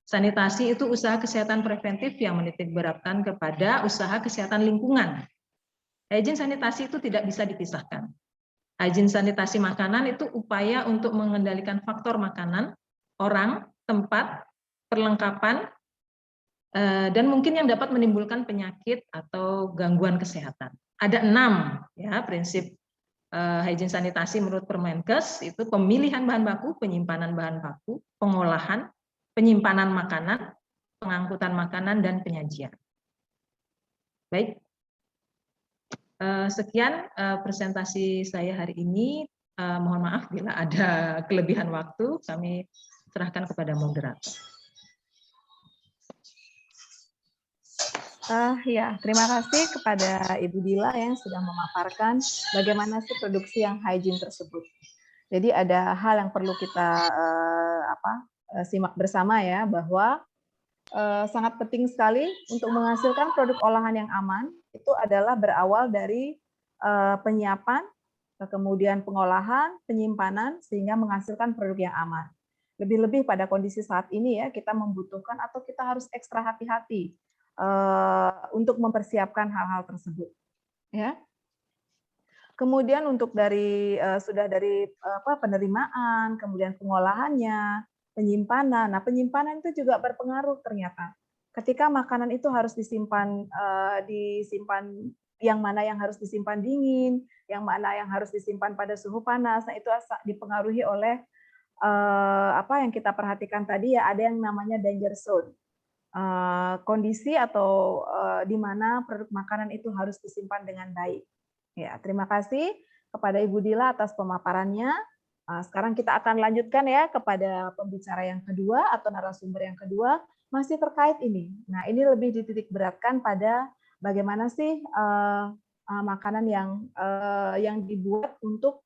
Sanitasi itu usaha kesehatan preventif yang menitikberatkan kepada usaha kesehatan lingkungan. Hygiene sanitasi itu tidak bisa dipisahkan. Hygiene sanitasi makanan itu upaya untuk mengendalikan faktor makanan, orang, tempat, perlengkapan, dan mungkin yang dapat menimbulkan penyakit atau gangguan kesehatan. Ada 6 ya prinsip hygiene sanitasi menurut Permenkes, itu pemilihan bahan baku, penyimpanan bahan baku, pengolahan, penyimpanan makanan, pengangkutan makanan, dan penyajian. Baik, sekian presentasi saya hari ini. Mohon maaf bila ada kelebihan waktu, kami serahkan kepada moderator. Ya, terima kasih kepada Ibu Dila yang sudah memaparkan bagaimana sih produksi yang hygiene tersebut. Jadi ada hal yang perlu kita simak bersama ya, bahwa sangat penting sekali untuk menghasilkan produk olahan yang aman itu adalah berawal dari penyiapan, kemudian pengolahan, penyimpanan sehingga menghasilkan produk yang aman. Lebih-lebih pada kondisi saat ini ya, kita membutuhkan atau kita harus ekstra hati-hati untuk mempersiapkan hal-hal tersebut, ya. Kemudian untuk sudah dari penerimaan, kemudian pengolahannya, penyimpanan. Nah, penyimpanan itu juga berpengaruh ternyata. Ketika makanan itu harus disimpan yang mana yang harus disimpan dingin, yang mana yang harus disimpan pada suhu panas. Nah, itu dipengaruhi oleh apa yang kita perhatikan tadi ya, ada yang namanya danger zone. Kondisi atau di mana produk makanan itu harus disimpan dengan baik. Ya, terima kasih kepada Ibu Dila atas pemaparannya. Sekarang kita akan lanjutkan ya kepada pembicara yang kedua atau narasumber yang kedua, masih terkait ini. Nah, ini lebih dititik beratkan pada bagaimana sih makanan yang dibuat untuk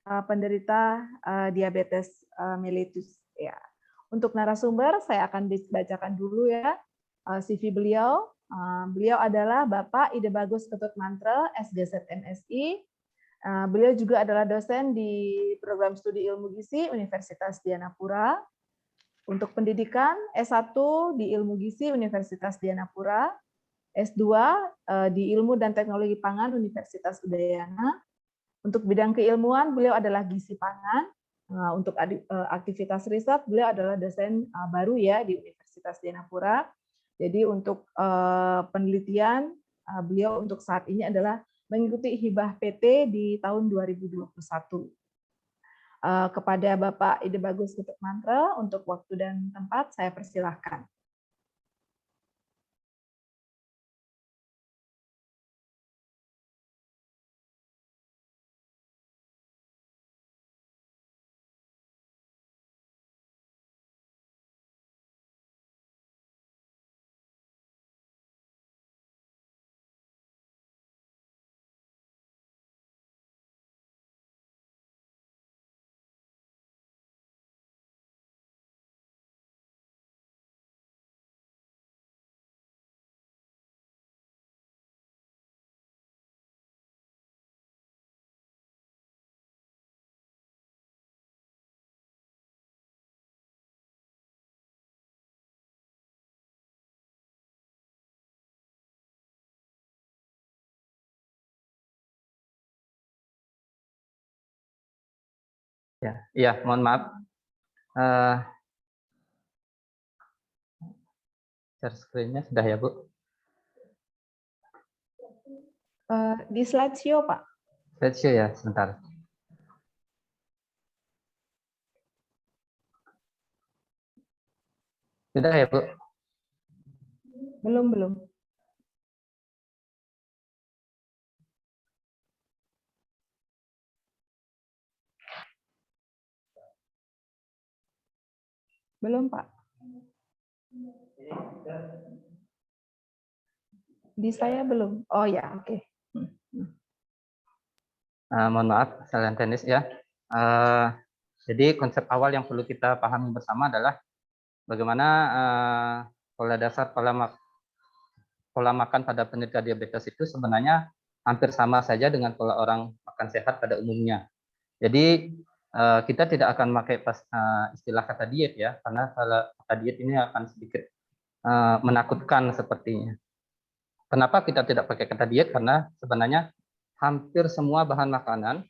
penderita diabetes mellitus. Ya. Untuk narasumber, saya akan dibacakan dulu ya CV beliau. Beliau adalah Bapak Ide Bagus Ketut Mantre, SGZ MSI. Beliau juga adalah dosen di program studi ilmu gizi Universitas Dianapura. Untuk pendidikan, S1 di ilmu gizi Universitas Dianapura, S2 di ilmu dan teknologi pangan Universitas Udayana. Untuk bidang keilmuan, beliau adalah gizi pangan. Untuk aktivitas riset, beliau adalah dosen baru ya di Universitas Dianapura. Jadi untuk penelitian, beliau untuk saat ini adalah mengikuti hibah PT di tahun 2021. Kepada Bapak Ide Bagus Ketut Mantre, untuk waktu dan tempat, saya persilahkan. Ya, mohon maaf. Share screen-nya sudah ya, Bu? Di slideshow, Pak. Slideshow ya, sebentar. Sudah ya, Bu? Belum. Belum, Pak. Di saya belum. Oh ya, oke. Mohon maaf, kesalahan teknis ya. Jadi konsep awal yang perlu kita pahami bersama adalah bagaimana pola dasar pola makan pada penderita diabetes itu sebenarnya hampir sama saja dengan pola orang makan sehat pada umumnya. Jadi kita tidak akan pakai istilah kata diet ya, karena kalau kata diet ini akan sedikit menakutkan sepertinya. Kenapa kita tidak pakai kata diet? Karena sebenarnya hampir semua bahan makanan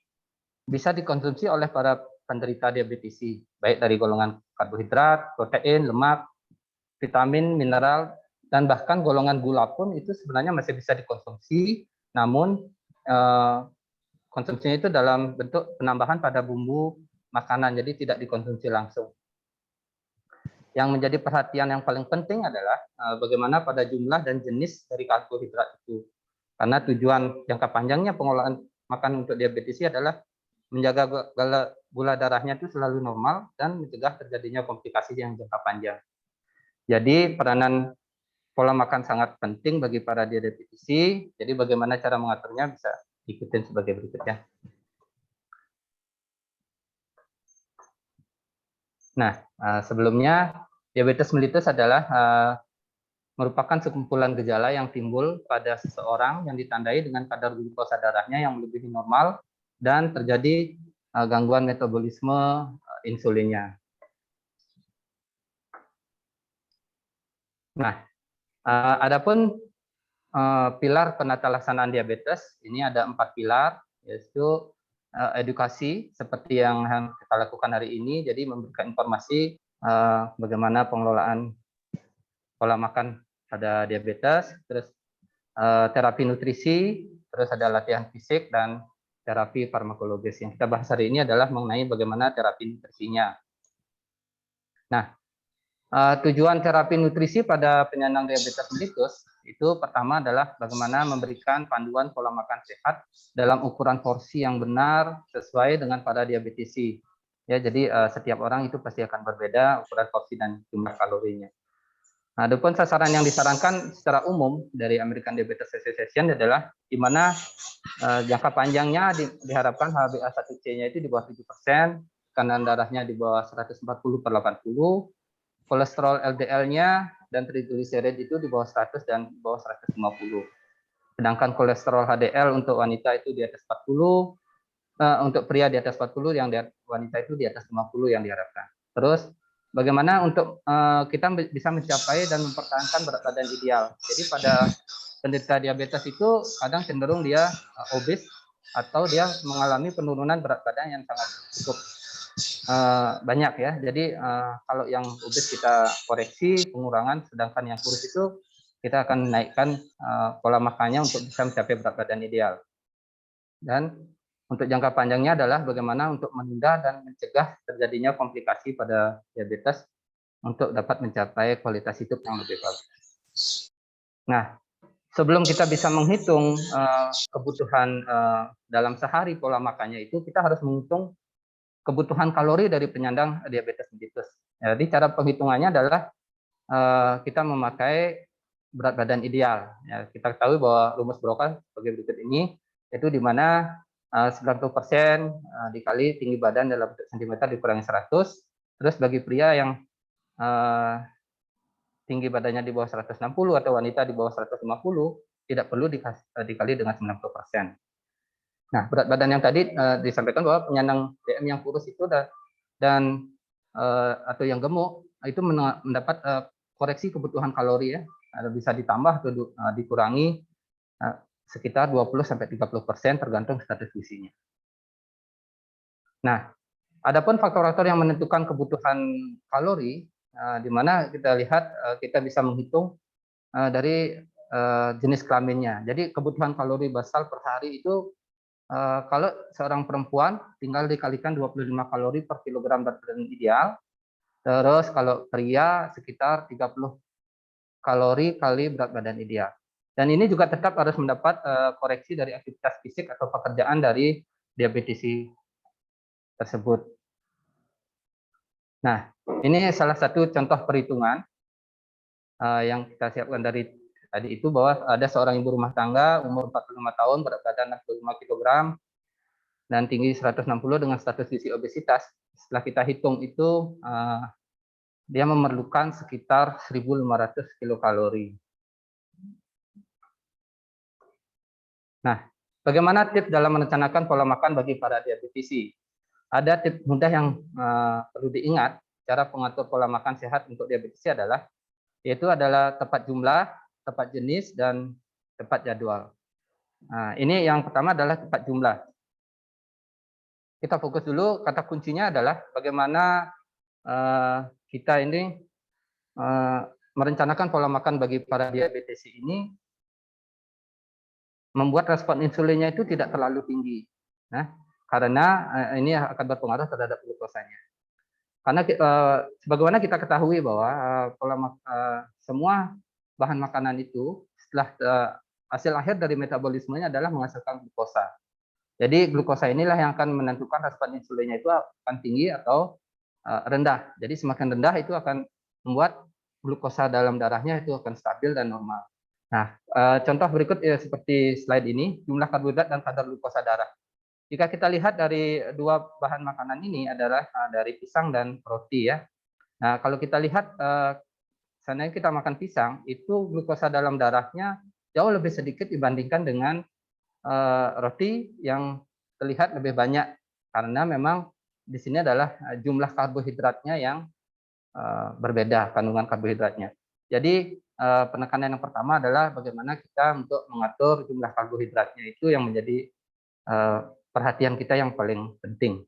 bisa dikonsumsi oleh para penderita diabetes, baik dari golongan karbohidrat, protein, lemak, vitamin, mineral, dan bahkan golongan gula pun itu sebenarnya masih bisa dikonsumsi, namun konsumsinya itu dalam bentuk penambahan pada bumbu makanan, jadi tidak dikonsumsi langsung. Yang menjadi perhatian yang paling penting adalah bagaimana pada jumlah dan jenis dari karbohidrat itu. Karena tujuan jangka panjangnya pengolahan makanan untuk diabetes adalah menjaga gula darahnya itu selalu normal dan mencegah terjadinya komplikasi yang jangka panjang. Jadi peranan pola makan sangat penting bagi para diabetes. Jadi bagaimana cara mengaturnya bisa ikutin sebagai berikut ya. Nah, sebelumnya diabetes mellitus adalah merupakan sekumpulan gejala yang timbul pada seseorang yang ditandai dengan kadar glukosa darahnya yang melebihi normal dan terjadi gangguan metabolisme insulinnya. Nah, adapun pilar penata laksanaan diabetes ini ada 4 pilar, yaitu edukasi seperti yang kita lakukan hari ini, jadi memberikan informasi bagaimana pengelolaan pola makan pada diabetes, terus terapi nutrisi, terus ada latihan fisik, dan terapi farmakologis. Yang kita bahas hari ini adalah mengenai bagaimana terapi nutrisinya. Nah, tujuan terapi nutrisi pada penyandang diabetes mellitus itu pertama adalah bagaimana memberikan panduan pola makan sehat dalam ukuran porsi yang benar sesuai dengan para diabetesi. Ya, jadi setiap orang itu pasti akan berbeda ukuran porsi dan jumlah kalorinya. Nah, adapun sasaran yang disarankan secara umum dari American Diabetes Association adalah di mana jangka panjangnya diharapkan HbA1c-nya itu di bawah 7%, tekanan darahnya di bawah 140/80, kolesterol LDL-nya dan trigliserida itu di bawah 100 dan di bawah 150. Sedangkan kolesterol HDL untuk wanita itu di atas 40, untuk pria di atas 40, yang wanita itu di atas 50 yang diharapkan. Terus bagaimana untuk kita bisa mencapai dan mempertahankan berat badan ideal. Jadi pada penderita diabetes itu kadang cenderung dia obes atau dia mengalami penurunan berat badan yang sangat cukup banyak ya. Jadi kalau yang obes kita koreksi pengurangan, sedangkan yang kurus itu kita akan naikkan pola makannya untuk bisa mencapai berat badan ideal. Dan untuk jangka panjangnya adalah bagaimana untuk menunda dan mencegah terjadinya komplikasi pada diabetes untuk dapat mencapai kualitas hidup yang lebih bagus. Nah, sebelum kita bisa menghitung kebutuhan dalam sehari pola makannya itu, kita harus menghitung kebutuhan kalori dari penyandang diabetes mellitus. Jadi cara penghitungannya adalah kita memakai berat badan ideal. Ya, kita ketahui bahwa rumus Broca sebagai berikut ini, itu di mana 90% dikali tinggi badan dalam sentimeter dikurangi 100. Terus bagi pria yang tinggi badannya di bawah 160 atau wanita di bawah 150, tidak perlu dikali dengan 90%. Nah, berat badan yang tadi disampaikan bahwa penyandang DM yang kurus itu dan atau yang gemuk itu mendapat koreksi kebutuhan kalori ya, bisa ditambah atau dikurangi sekitar 20-30% tergantung status gizinya. Nah, adapun faktor-faktor yang menentukan kebutuhan kalori, di mana kita lihat kita bisa menghitung dari jenis kelaminnya. Jadi kebutuhan kalori basal per hari itu kalau seorang perempuan tinggal dikalikan 25 kalori per kilogram berat badan ideal. Terus kalau pria sekitar 30 kalori kali berat badan ideal. Dan ini juga tetap harus mendapat koreksi dari aktivitas fisik atau pekerjaan dari diabetesi tersebut. Nah, ini salah satu contoh perhitungan yang kita siapkan dari tadi itu, bahwa ada seorang ibu rumah tangga umur 45 tahun, berat badan 65 kg, dan tinggi 160 dengan status gizi obesitas. Setelah kita hitung itu, dia memerlukan sekitar 1.500 kilokalori. Nah, bagaimana tips dalam merencanakan pola makan bagi para diabetesi? Ada tips mudah yang perlu diingat. Cara pengatur pola makan sehat untuk diabetesi yaitu adalah tepat jumlah, tepat jenis, dan tepat jadwal. Nah, ini yang pertama adalah tepat jumlah. Kita fokus dulu, kata kuncinya adalah bagaimana kita ini merencanakan pola makan bagi para diabetesi ini membuat respon insulinnya itu tidak terlalu tinggi. Nah, karena ini akan berpengaruh terhadap glukosanya. Karena sebagaimana kita ketahui bahwa semua bahan makanan itu setelah hasil akhir dari metabolismenya adalah menghasilkan glukosa. Jadi glukosa inilah yang akan menentukan respon insulinnya itu akan tinggi atau rendah. Jadi semakin rendah itu akan membuat glukosa dalam darahnya itu akan stabil dan normal. Nah, contoh berikut seperti slide ini, jumlah karbohidrat dan kadar glukosa darah. Jika kita lihat dari dua bahan makanan ini adalah dari pisang dan roti ya. Nah, kalau kita lihat seandainya kita makan pisang, itu glukosa dalam darahnya jauh lebih sedikit dibandingkan dengan roti yang terlihat lebih banyak, karena memang di sini adalah jumlah karbohidratnya yang berbeda, kandungan karbohidratnya. Jadi penekanan yang pertama adalah bagaimana kita untuk mengatur jumlah karbohidratnya, itu yang menjadi perhatian kita yang paling penting.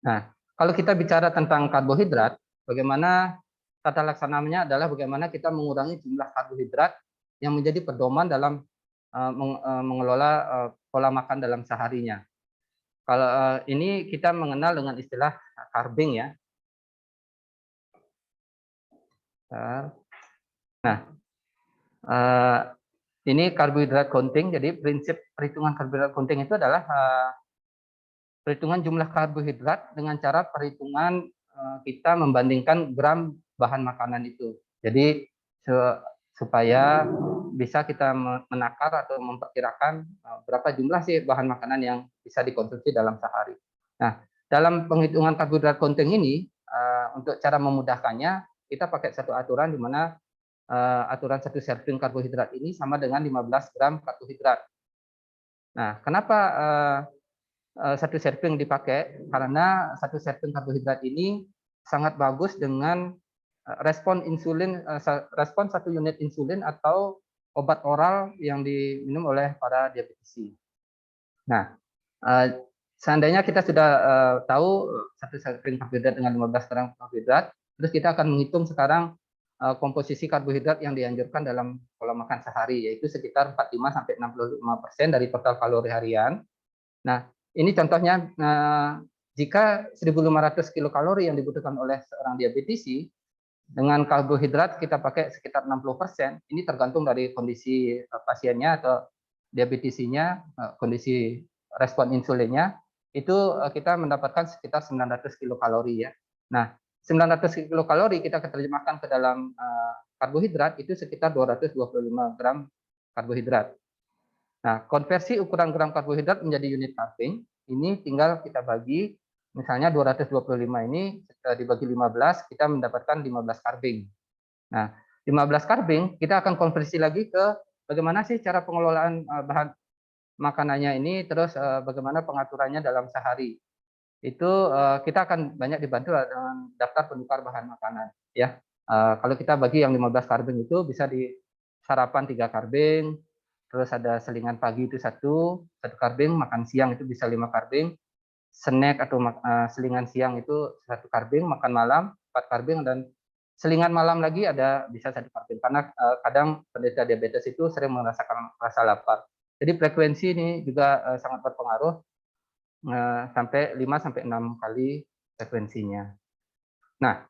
Nah, kalau kita bicara tentang karbohidrat, bagaimana tata laksananya adalah bagaimana kita mengurangi jumlah karbohidrat yang menjadi pedoman dalam mengelola pola makan dalam seharinya. Kalau ini kita mengenal dengan istilah carving ya. Nah, ini karbohidrat counting. Jadi prinsip perhitungan karbohidrat counting itu adalah perhitungan jumlah karbohidrat dengan cara perhitungan kita membandingkan gram bahan makanan itu. Jadi supaya bisa kita menakar atau memperkirakan berapa jumlah sih bahan makanan yang bisa dikonsumsi dalam sehari. Nah, dalam penghitungan karbohidrat counting ini, untuk cara memudahkannya, kita pakai satu aturan di mana aturan satu serving karbohidrat ini sama dengan 15 gram karbohidrat. Nah, kenapa satu serving dipakai? Karena satu serving karbohidrat ini sangat bagus dengan respon insulin, respon 1 unit insulin atau obat oral yang diminum oleh para diabetisi. Nah, seandainya kita sudah tahu satu serving karbohidrat dengan 15 gram karbohidrat, terus kita akan menghitung sekarang komposisi karbohidrat yang dianjurkan dalam pola makan sehari, yaitu sekitar 45-65% dari total kalori harian. Nah, ini contohnya jika 1.500 kilokalori yang dibutuhkan oleh seorang diabetisi, dengan karbohidrat kita pakai sekitar 60%, ini tergantung dari kondisi pasiennya atau diabetisinya, kondisi respon insulinnya, itu kita mendapatkan sekitar 900 kilokalori ya. Nah, 900 kilokalori kita terjemahkan ke dalam karbohidrat itu sekitar 225 gram karbohidrat. Nah, konversi ukuran gram karbohidrat menjadi unit carving, ini tinggal kita bagi, misalnya 225 ini dibagi 15, kita mendapatkan 15 carving. Nah, 15 carving, kita akan konversi lagi ke bagaimana sih cara pengelolaan bahan makanannya ini, terus bagaimana pengaturannya dalam sehari. Itu kita akan banyak dibantu dengan daftar penukar bahan makanan. Ya, kalau kita bagi yang 15 carving itu bisa di sarapan 3 carving, terus ada selingan pagi itu satu carving, makan siang itu bisa 5 carving, snack atau selingan siang itu 1 carving, makan malam 4 carving, dan selingan malam lagi ada bisa 1 carving. Karena kadang penderita diabetes itu sering merasakan rasa lapar. Jadi frekuensi ini juga sangat berpengaruh, sampai 5-6 kali frekuensinya. Nah,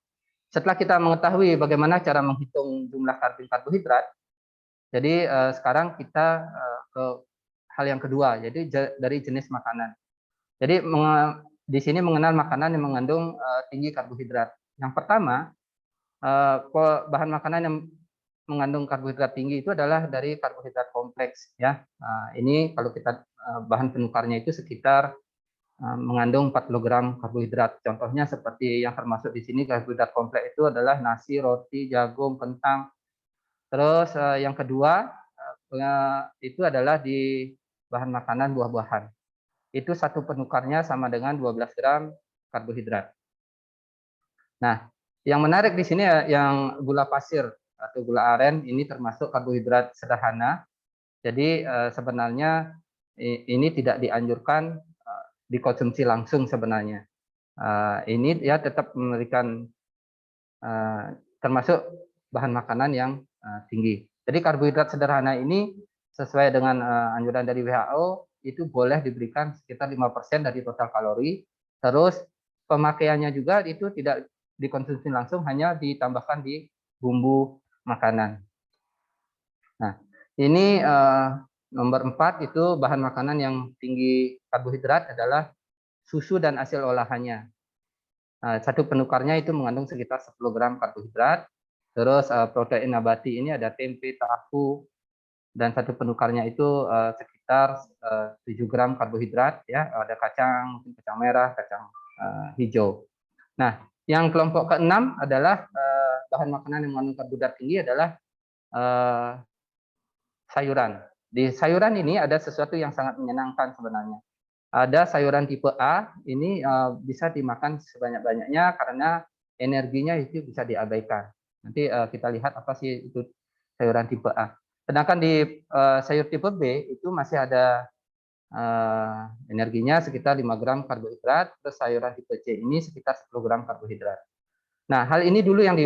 setelah kita mengetahui bagaimana cara menghitung jumlah karbohidrat, jadi sekarang kita ke hal yang kedua, jadi dari jenis makanan. Jadi di sini mengenal makanan yang mengandung tinggi karbohidrat. Yang pertama, bahan makanan yang mengandung karbohidrat tinggi itu adalah dari karbohidrat kompleks ya. Ini kalau kita bahan penukarnya itu sekitar mengandung 40 gram karbohidrat. Contohnya seperti yang termasuk di sini karbohidrat kompleks itu adalah nasi, roti, jagung, kentang. Terus yang kedua itu adalah di bahan makanan buah-buahan. Itu satu penukarnya sama dengan 12 gram karbohidrat. Nah, yang menarik di sini yang gula pasir atau gula aren ini termasuk karbohidrat sederhana. Jadi sebenarnya ini tidak dianjurkan dikonsumsi langsung sebenarnya. Ini ya tetap memberikan termasuk bahan makanan yang tinggi. Jadi karbohidrat sederhana ini sesuai dengan anjuran dari WHO itu boleh diberikan sekitar 5% dari total kalori. Terus pemakaiannya juga itu tidak dikonsumsi langsung, hanya ditambahkan di bumbu makanan. Nah, ini nomor 4 itu bahan makanan yang tinggi karbohidrat adalah susu dan hasil olahannya. Satu penukarnya itu mengandung sekitar 10 gram karbohidrat. Terus protein nabati ini ada tempe, tahu, dan satu penukarnya itu sekitar 7 gram karbohidrat ya, ada kacang, mungkin kacang merah, kacang hijau. Nah, yang kelompok ke-6 adalah bahan makanan yang mengandung karbohidrat tinggi adalah sayuran. Di sayuran ini ada sesuatu yang sangat menyenangkan sebenarnya. Ada sayuran tipe A, ini bisa dimakan sebanyak-banyaknya karena energinya itu bisa diabaikan. Nanti kita lihat apa sih itu sayuran tipe A. Sedangkan di sayur tipe B itu masih ada energinya sekitar 5 gram karbohidrat, terus sayuran tipe C ini sekitar 10 gram karbohidrat. Nah, hal ini dulu yang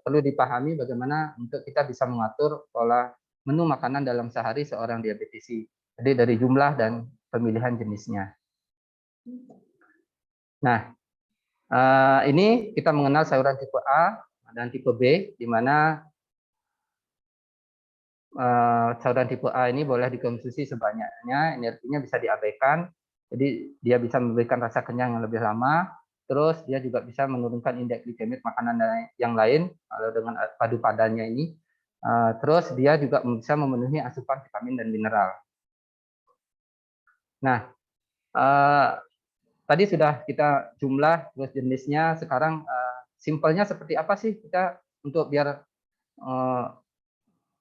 perlu dipahami bagaimana untuk kita bisa mengatur pola menu makanan dalam sehari seorang diabetisi. Jadi dari jumlah dan pemilihan jenisnya. Nah, ini kita mengenal sayuran tipe A dan tipe B, di mana sayuran tipe A ini boleh dikonsumsi sebanyaknya, energinya bisa diabaikan, jadi dia bisa memberikan rasa kenyang yang lebih lama, terus dia juga bisa menurunkan indeks glikemik makanan yang lain, kalau dengan padu padannya ini, terus dia juga bisa memenuhi asupan vitamin dan mineral. Nah, tadi sudah kita jumlah, terus jenisnya, sekarang simpelnya seperti apa sih kita untuk biar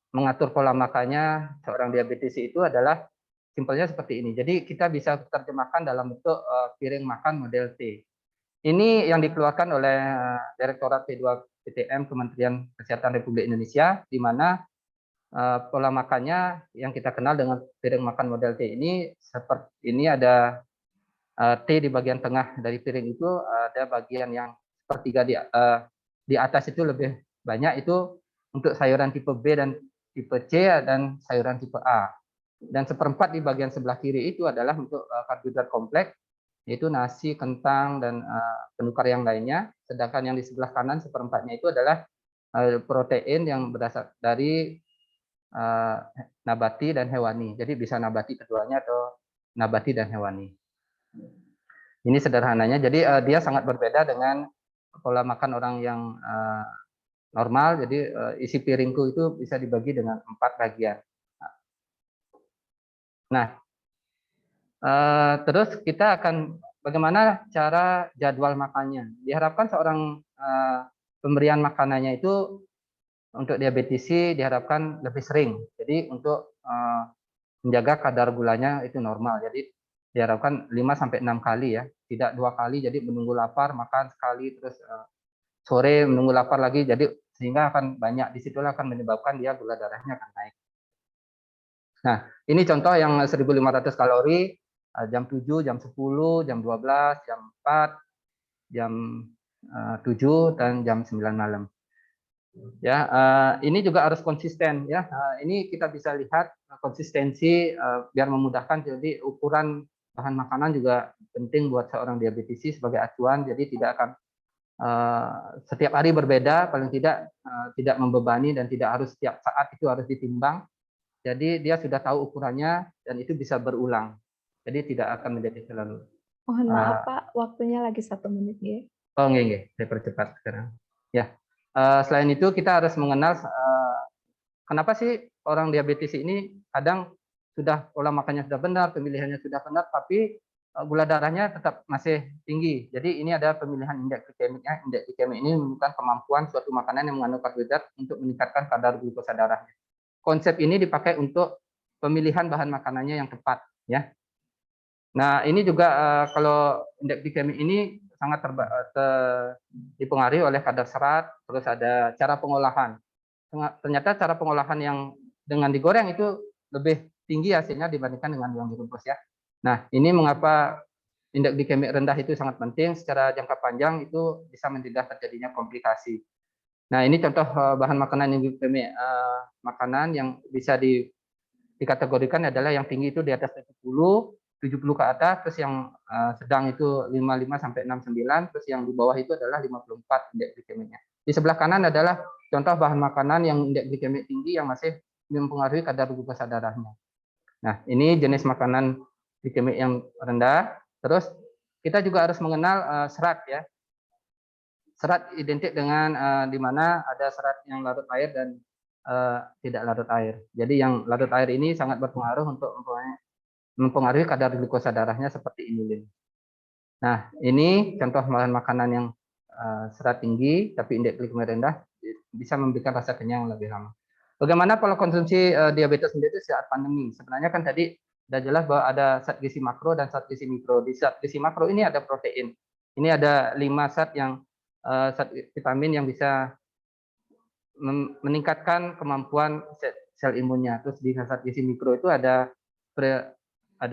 mengatur pola makannya seorang diabetisi itu adalah simpelnya seperti ini. Jadi kita bisa terjemahkan dalam bentuk piring makan model T. Ini yang dikeluarkan oleh Direktorat P2 PTM Kementerian Kesehatan Republik Indonesia, di mana pola makannya yang kita kenal dengan piring makan model T ini seperti ini, ada T di bagian tengah dari piring itu, ada bagian yang sepertiga di atas itu lebih banyak, itu untuk sayuran tipe B dan tipe C dan sayuran tipe A. Dan seperempat di bagian sebelah kiri itu adalah untuk karbohidrat kompleks, yaitu nasi, kentang, dan penukar yang lainnya. Sedangkan yang di sebelah kanan seperempatnya itu adalah protein yang berasal dari nabati dan hewani. Jadi bisa nabati keduanya atau nabati dan hewani. Ini sederhananya. Jadi dia sangat berbeda dengan pola makan orang yang normal. Jadi isi piringku itu bisa dibagi dengan 4 bagian. Nah, terus kita akan bagaimana cara jadwal makannya. Diharapkan seorang pemberian makanannya itu untuk diabetisi diharapkan lebih sering. Jadi untuk menjaga kadar gulanya itu normal. Jadi diharapkan 5-6 kali ya, tidak 2 kali. Jadi menunggu lapar makan sekali, terus sore menunggu lapar lagi. Jadi sehingga akan banyak, disitulah akan menyebabkan dia gula darahnya akan naik. Nah, ini contoh yang 1.500 kalori, jam 7, jam 10, jam 12, jam 4, jam 7, dan jam 9 malam. Ya, ini juga harus konsisten ya. Ini kita bisa lihat konsistensi biar memudahkan. Jadi ukuran bahan makanan juga penting buat seorang diabetisi sebagai acuan. Jadi tidak akan setiap hari berbeda, paling tidak tidak membebani dan tidak harus setiap saat itu harus ditimbang. Jadi dia sudah tahu ukurannya dan itu bisa berulang. Jadi tidak akan menjadi selalu. Mohon maaf Pak, waktunya lagi 1 menit ya. Oh nggih, saya percepat sekarang. Ya. Selain itu kita harus mengenal kenapa sih orang diabetes ini kadang sudah pola makannya sudah benar, pemilihannya sudah benar, tapi gula darahnya tetap masih tinggi. Jadi ini ada pemilihan indeks glikemiknya. Indeks glikemik ini menunjukkan kemampuan suatu makanan yang mengandung karbohidrat untuk meningkatkan kadar glukosa darahnya. Konsep ini dipakai untuk pemilihan bahan makanannya yang tepat, ya. Nah, ini juga kalau indeks glikemik ini sangat dipengaruhi oleh kadar serat, terus ada cara pengolahan. Ternyata cara pengolahan yang dengan digoreng itu lebih tinggi hasilnya dibandingkan dengan yang direbus ya. Nah, ini mengapa indeks glikemik rendah itu sangat penting. Secara jangka panjang itu bisa mencegah terjadinya komplikasi. Nah, ini contoh bahan makanan yang glikemik makanan yang bisa dikategorikan adalah yang tinggi itu di atas 70 ke atas, terus yang sedang itu 55 sampai 69, terus yang di bawah itu adalah 54 indeks glikemiknya. Di sebelah kanan adalah contoh bahan makanan yang indeks glikemik tinggi yang masih mempengaruhi kadar glukosa darahnya. Nah, ini jenis makanan glikemik yang rendah. Terus kita juga harus mengenal serat ya. Serat identik dengan di mana ada serat yang larut air dan tidak larut air. Jadi yang larut air ini sangat berpengaruh untuk mempengaruhi kadar glukosa darahnya seperti inulin. Nah, ini contoh bahan makanan yang serat tinggi tapi indeks glikemik rendah bisa memberikan rasa kenyang lebih lama. Bagaimana pola konsumsi diabetes sendiri saat pandemi? Sebenarnya kan tadi sudah jelas bahwa ada zat gizi makro dan zat gizi mikro. Di zat gizi makro ini ada protein. Ini ada 5 zat yang zat vitamin yang bisa meningkatkan kemampuan sel imunnya. Terus di zat gizi mikro itu ada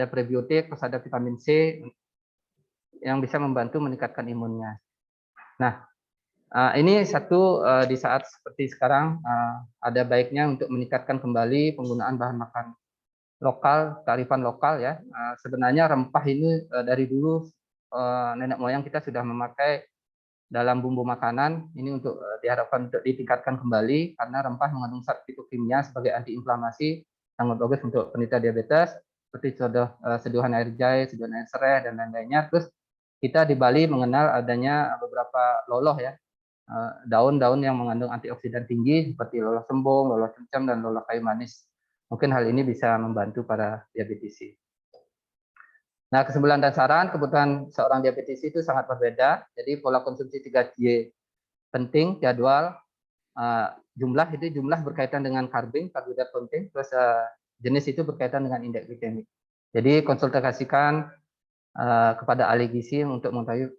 prebiotik, terus ada vitamin C yang bisa membantu meningkatkan imunnya. Nah, Ini satu di saat seperti sekarang ada baiknya untuk meningkatkan kembali penggunaan bahan makan lokal, kearifan lokal ya. Sebenarnya rempah ini dari dulu nenek moyang kita sudah memakai dalam bumbu makanan. Ini untuk diharapkan untuk ditingkatkan kembali karena rempah mengandung zat fitokimia sebagai antiinflamasi, sangat bagus untuk penderita diabetes seperti seduhan air jahe, seduhan air serai dan lain-lainnya. Terus kita di Bali mengenal adanya beberapa loloh ya. Daun-daun yang mengandung antioksidan tinggi seperti loloh sembong, loloh cincang, dan loloh kayu manis. Mungkin hal ini bisa membantu para diabetisi. Nah, kesimpulan dan saran, kebutuhan seorang diabetisi itu sangat berbeda. Jadi pola konsumsi 3J penting, jadwal, jumlah berkaitan dengan karbohidrat penting, terus jenis itu berkaitan dengan indeks glikemik. Jadi konsultasikan kepada ahli gizi untuk mengetahui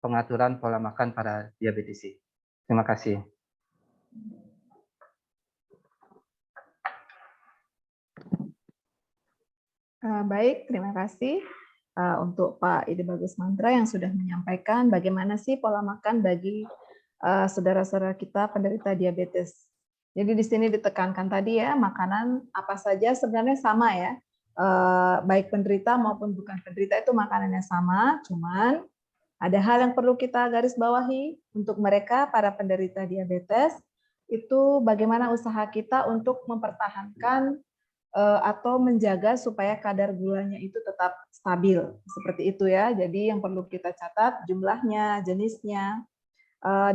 pengaturan pola makan para diabetisi. Terima kasih. Baik, terima kasih untuk Pak Ide Bagus Mantra yang sudah menyampaikan bagaimana sih pola makan bagi saudara-saudara kita penderita diabetes. Jadi di sini ditekankan tadi ya, makanan apa saja sebenarnya sama ya, baik penderita maupun bukan penderita itu makanannya sama, cuman ada hal yang perlu kita garis bawahi untuk mereka para penderita diabetes, itu bagaimana usaha kita untuk mempertahankan atau menjaga supaya kadar gulanya itu tetap stabil. Seperti itu ya, jadi yang perlu kita catat jumlahnya, jenisnya,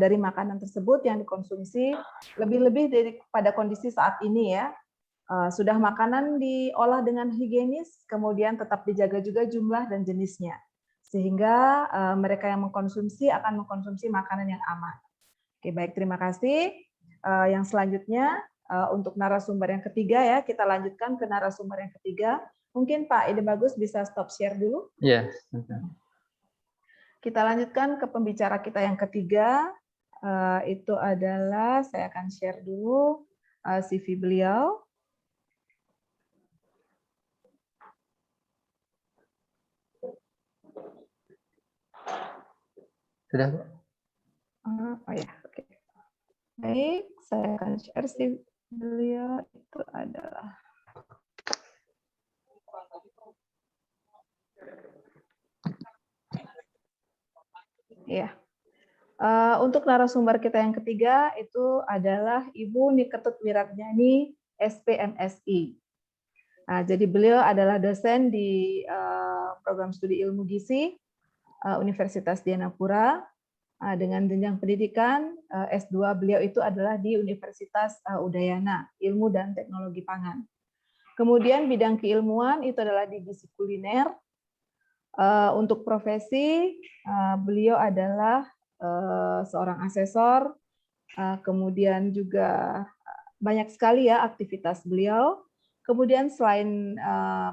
dari makanan tersebut yang dikonsumsi, lebih-lebih daripada kondisi saat ini ya, sudah makanan diolah dengan higienis, kemudian tetap dijaga juga jumlah dan jenisnya. Sehingga mereka yang mengkonsumsi akan mengkonsumsi makanan yang aman. Oke, baik, terima kasih. Yang selanjutnya untuk narasumber yang ketiga ya, kita lanjutkan ke narasumber yang ketiga. Mungkin Pak Ide Bagus bisa stop share dulu. Iya. Kita lanjutkan ke pembicara kita yang ketiga. Itu adalah, saya akan share dulu CV beliau. Sudah, Bu? Oh ya, oke. Baik, saya akan share CV beliau. Itu adalah ya. Untuk narasumber kita yang ketiga itu adalah Ibu Niketut Wiratnyani, SPMSI. Nah, jadi beliau adalah dosen di program studi ilmu gizi Universitas Dianapura dengan jenjang pendidikan S2 beliau itu adalah di Universitas Udayana, Ilmu dan Teknologi Pangan. Kemudian bidang keilmuan itu adalah di gizi kuliner. Untuk profesi beliau adalah seorang asesor, kemudian juga banyak sekali ya aktivitas beliau. Kemudian selain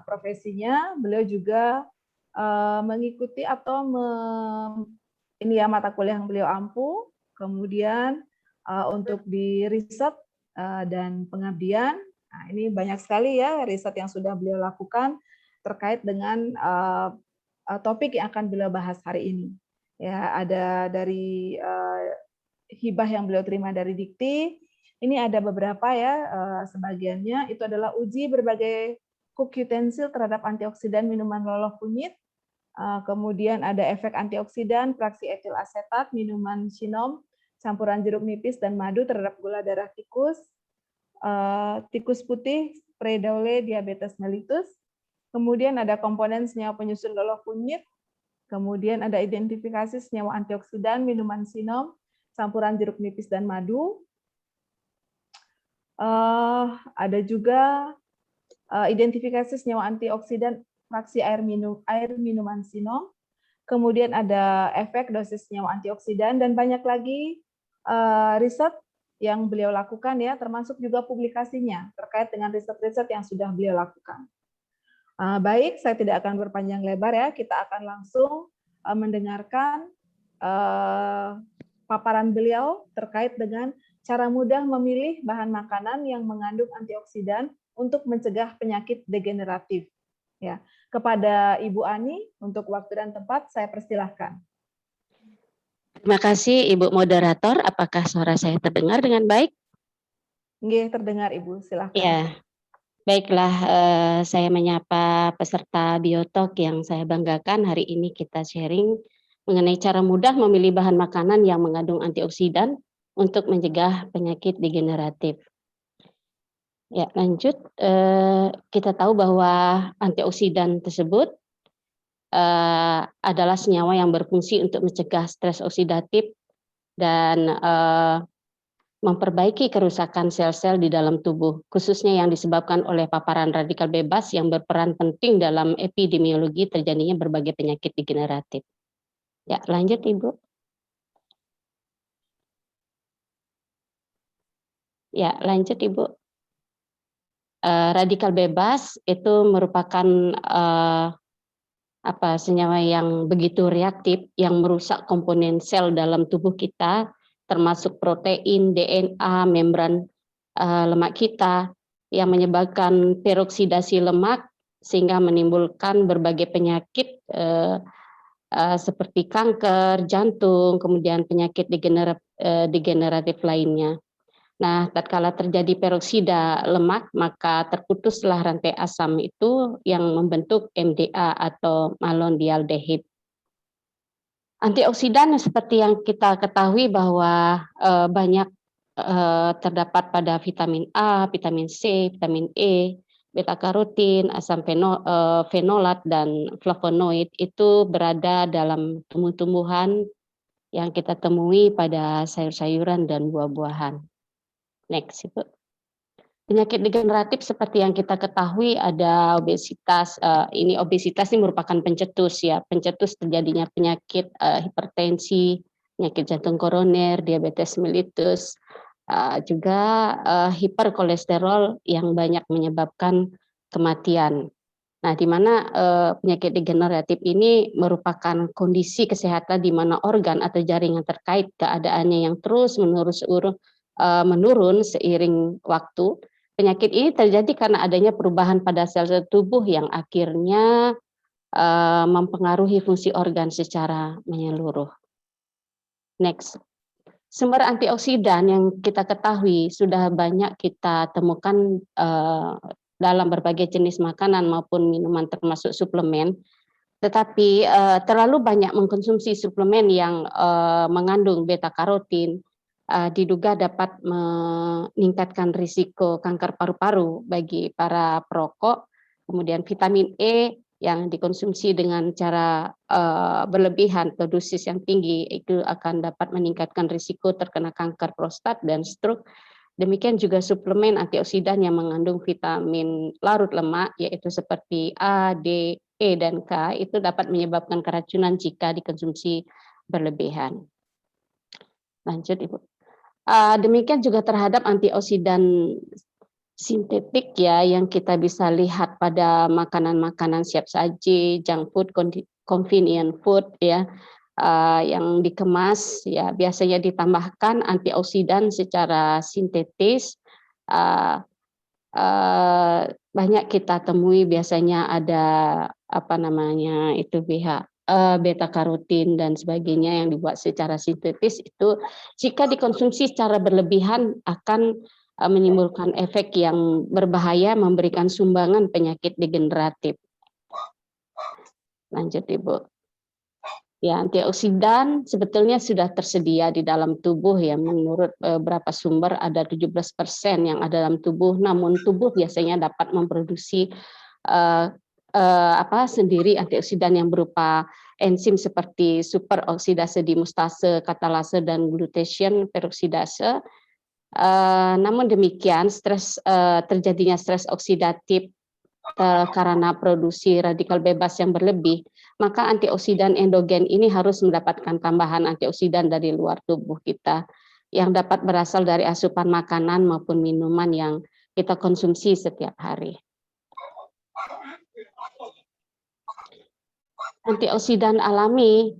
profesinya, beliau juga mengikuti atau ini ya mata kuliah yang beliau ampu. Kemudian untuk di riset dan pengabdian, nah ini banyak sekali ya riset yang sudah beliau lakukan terkait dengan topik yang akan beliau bahas hari ini. Ya, ada dari hibah yang beliau terima dari Dikti. Ini ada beberapa ya, sebagiannya itu adalah uji berbagai cook utensil terhadap antioksidan minuman loloh kunyit. Kemudian ada efek antioksidan fraksi etil asetat minuman sinom, campuran jeruk nipis dan madu terhadap gula darah tikus, tikus putih, Prader-Willi diabetes mellitus. Kemudian ada komponen senyawa penyusun loloh kunyit. Kemudian ada identifikasi senyawa antioksidan minuman sinom, campuran jeruk nipis dan madu. Ada juga identifikasi senyawa antioksidan fraksi air minuman sinom. Kemudian ada efek dosis senyawa antioksidan dan banyak lagi riset yang beliau lakukan ya, termasuk juga publikasinya terkait dengan riset-riset yang sudah beliau lakukan. Baik, saya tidak akan berpanjang lebar ya, kita akan langsung mendengarkan paparan beliau terkait dengan cara mudah memilih bahan makanan yang mengandung antioksidan untuk mencegah penyakit degeneratif. Ya, kepada Ibu Ani untuk waktu dan tempat saya persilahkan. Terima kasih Ibu Moderator. Apakah suara saya terdengar dengan baik? Nggih, terdengar Ibu, silakan. Ya, baiklah. Saya menyapa peserta Biotalk yang saya banggakan. Hari ini kita sharing mengenai cara mudah memilih bahan makanan yang mengandung antioksidan untuk mencegah penyakit degeneratif. Ya, lanjut. Kita tahu bahwa antioksidan tersebut adalah senyawa yang berfungsi untuk mencegah stres oksidatif dan memperbaiki kerusakan sel-sel di dalam tubuh, khususnya yang disebabkan oleh paparan radikal bebas yang berperan penting dalam epidemiologi terjadinya berbagai penyakit degeneratif. Ya, lanjut Ibu. Ya, lanjut Ibu. Radikal bebas itu merupakan senyawa yang begitu reaktif yang merusak komponen sel dalam tubuh kita, termasuk protein, DNA, membran lemak kita, yang menyebabkan peroksidasi lemak sehingga menimbulkan berbagai penyakit seperti kanker, jantung, kemudian penyakit degeneratif lainnya. Nah, tatkala terjadi peroksida lemak, maka terputuslah rantai asam itu yang membentuk MDA atau malondialdehyde. Antioksidan seperti yang kita ketahui bahwa banyak terdapat pada vitamin A, vitamin C, vitamin E, beta karotin, asam fenolat, dan flavonoid itu berada dalam tumbuh-tumbuhan yang kita temui pada sayur-sayuran dan buah-buahan. Next, Ibu. Penyakit degeneratif seperti yang kita ketahui ada obesitas. Obesitas ini merupakan pencetus ya. Pencetus terjadinya penyakit hipertensi, penyakit jantung koroner, diabetes mellitus, juga hiperkolesterol yang banyak menyebabkan kematian. Nah, di mana penyakit degeneratif ini merupakan kondisi kesehatan di mana organ atau jaringan terkait keadaannya yang terus-menerus menurun seiring waktu. Penyakit ini terjadi karena adanya perubahan pada sel-sel tubuh yang akhirnya mempengaruhi fungsi organ secara menyeluruh. Next. Sumber antioksidan yang kita ketahui sudah banyak kita temukan dalam berbagai jenis makanan maupun minuman termasuk suplemen. Tetapi terlalu banyak mengkonsumsi suplemen yang mengandung beta karotin diduga dapat meningkatkan risiko kanker paru-paru bagi para perokok. Kemudian vitamin E yang dikonsumsi dengan cara berlebihan atau dosis yang tinggi itu akan dapat meningkatkan risiko terkena kanker prostat dan stroke. Demikian juga suplemen antioksidan yang mengandung vitamin larut lemak yaitu seperti A, D, E, dan K itu dapat menyebabkan keracunan jika dikonsumsi berlebihan. Lanjut Ibu. Demikian juga terhadap antioksidan sintetik ya yang kita bisa lihat pada makanan-makanan siap saji, junk food, convenient food ya yang dikemas ya biasanya ditambahkan antioksidan secara sintetis. Banyak kita temui biasanya ada beta karotin dan sebagainya yang dibuat secara sintetis itu jika dikonsumsi secara berlebihan akan menimbulkan efek yang berbahaya, memberikan sumbangan penyakit degeneratif. Lanjut Ibu. Ya, antioksidan sebetulnya sudah tersedia di dalam tubuh ya, menurut beberapa sumber ada 17% yang ada dalam tubuh, namun tubuh biasanya dapat memproduksi sendiri antioksidan yang berupa enzim seperti superoksidase dimustase, katalase, dan glutation peroksidase. Namun demikian, terjadinya stres oksidatif karena produksi radikal bebas yang berlebih, maka antioksidan endogen ini harus mendapatkan tambahan antioksidan dari luar tubuh kita yang dapat berasal dari asupan makanan maupun minuman yang kita konsumsi setiap hari. Antioksidan alami,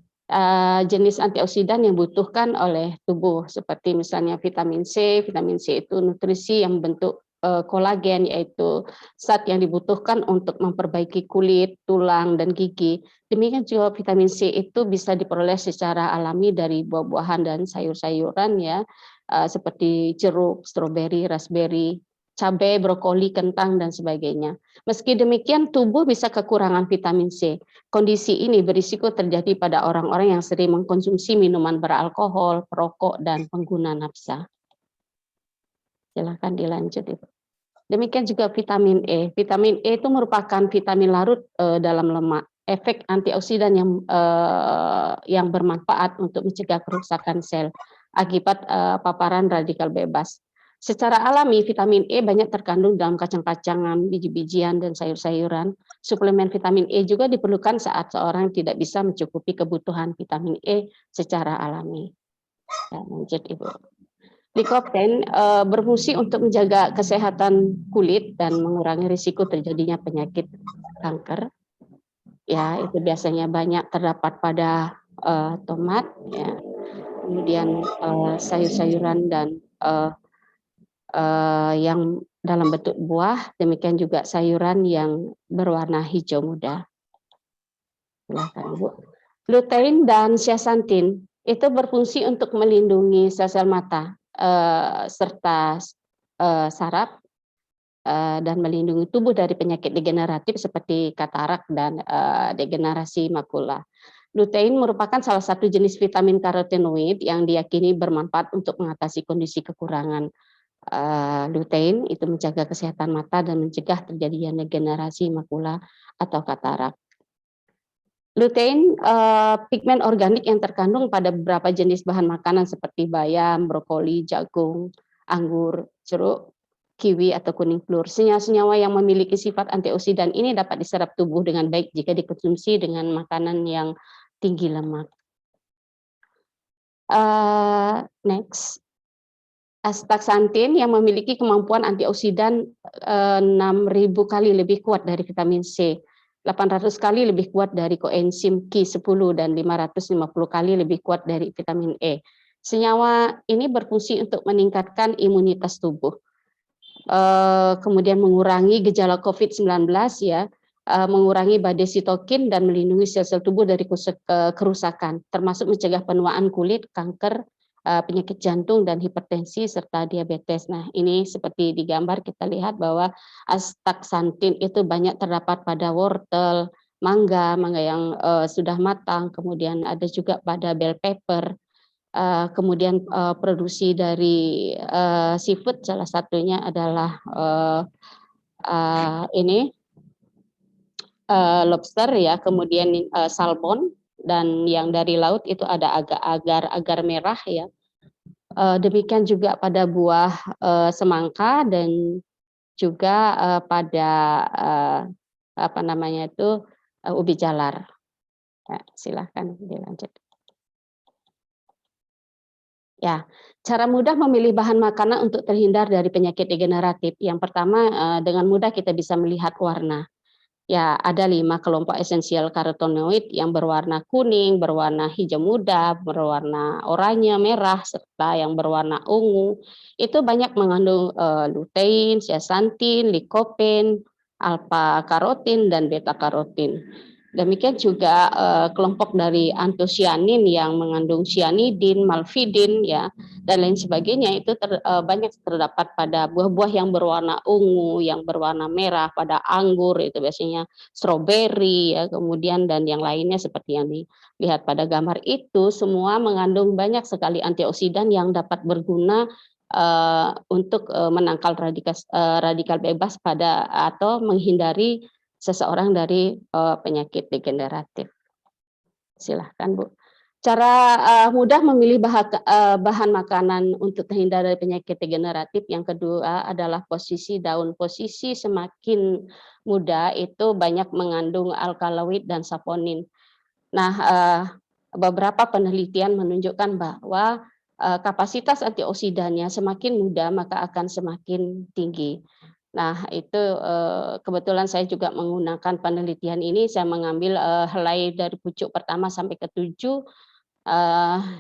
jenis antioksidan yang dibutuhkan oleh tubuh seperti misalnya vitamin C. Vitamin C itu nutrisi yang membentuk kolagen, yaitu zat yang dibutuhkan untuk memperbaiki kulit, tulang, dan gigi. Demikian juga vitamin C itu bisa diperoleh secara alami dari buah-buahan dan sayur-sayuran ya, seperti jeruk, stroberi, raspberry, cabai, brokoli, kentang, dan sebagainya. Meski demikian, tubuh bisa kekurangan vitamin C. Kondisi ini berisiko terjadi pada orang-orang yang sering mengkonsumsi minuman beralkohol, perokok, dan pengguna nafsa. Silakan dilanjut, Ibu. Demikian juga vitamin E. Vitamin E itu merupakan vitamin larut dalam lemak. Efek antioksidan yang bermanfaat untuk mencegah kerusakan sel akibat paparan radikal bebas. Secara alami, vitamin E banyak terkandung dalam kacang-kacangan, biji-bijian, dan sayur-sayuran. Suplemen vitamin E juga diperlukan saat seorang tidak bisa mencukupi kebutuhan vitamin E secara alami. Ya, lanjut, Ibu. Lycopene berfungsi untuk menjaga kesehatan kulit dan mengurangi risiko terjadinya penyakit kanker. Ya, itu biasanya banyak terdapat pada tomat, ya. Kemudian sayur-sayuran dan yang dalam bentuk buah, demikian juga sayuran yang berwarna hijau muda. Silakan, Ibu. Lutein dan zeaxanthin itu berfungsi untuk melindungi sel-sel mata serta saraf dan melindungi tubuh dari penyakit degeneratif seperti katarak dan degenerasi makula. Lutein merupakan salah satu jenis vitamin karotenoid yang diyakini bermanfaat untuk mengatasi kondisi kekurangan lutein, itu menjaga kesehatan mata dan mencegah terjadinya degenerasi makula atau katarak. Lutein pigmen organik yang terkandung pada beberapa jenis bahan makanan seperti bayam, brokoli, jagung, anggur, jeruk, kiwi atau kuning telur. Senyawa-senyawa yang memiliki sifat antioksidan ini dapat diserap tubuh dengan baik jika dikonsumsi dengan makanan yang tinggi lemak. Next. Astaxanthin yang memiliki kemampuan antioksidan 6.000 kali lebih kuat dari vitamin C. 800 kali lebih kuat dari koenzim Q10 dan 550 kali lebih kuat dari vitamin E. Senyawa ini berfungsi untuk meningkatkan imunitas tubuh, kemudian mengurangi gejala COVID-19 ya, mengurangi badai sitokin dan melindungi sel-sel tubuh dari kerusakan, termasuk mencegah penuaan kulit, kanker, penyakit jantung dan hipertensi serta diabetes. Nah, ini seperti di gambar kita lihat bahwa astaxanthin itu banyak terdapat pada wortel, mangga yang sudah matang, kemudian ada juga pada bell pepper, kemudian produksi dari seafood salah satunya adalah ini lobster ya, kemudian salmon, dan yang dari laut itu ada agar merah ya. Demikian juga pada buah semangka dan juga pada apa namanya itu ubi jalar. Ya, silahkan dilanjut. Ya, cara mudah memilih bahan makanan untuk terhindar dari penyakit degeneratif. Yang pertama, dengan mudah kita bisa melihat warna. Ya, ada 5 kelompok esensial karotenoid yang berwarna kuning, berwarna hijau muda, berwarna oranye, merah, serta yang berwarna ungu. Itu banyak mengandung lutein, zeaxanthin, lycopene, alpha karotin, dan beta karotin. Demikian juga kelompok dari antosianin yang mengandung cyanidin, malvidin, ya, dan lain sebagainya itu banyak terdapat pada buah-buah yang berwarna ungu, yang berwarna merah, pada anggur itu biasanya stroberi, ya, kemudian dan yang lainnya seperti yang dilihat pada gambar itu semua mengandung banyak sekali antioksidan yang dapat berguna untuk menangkal radikal bebas pada atau menghindari seseorang dari penyakit degeneratif. Silahkan, Bu. Cara mudah memilih bahan makanan untuk terhindar dari penyakit degeneratif. Yang kedua adalah posisi daun. Posisi semakin muda itu banyak mengandung alkaloid dan saponin. Nah, beberapa penelitian menunjukkan bahwa kapasitas antioksidannya semakin muda maka akan semakin tinggi. Nah, itu kebetulan saya juga menggunakan penelitian ini, saya mengambil helai dari pucuk pertama sampai ke 7,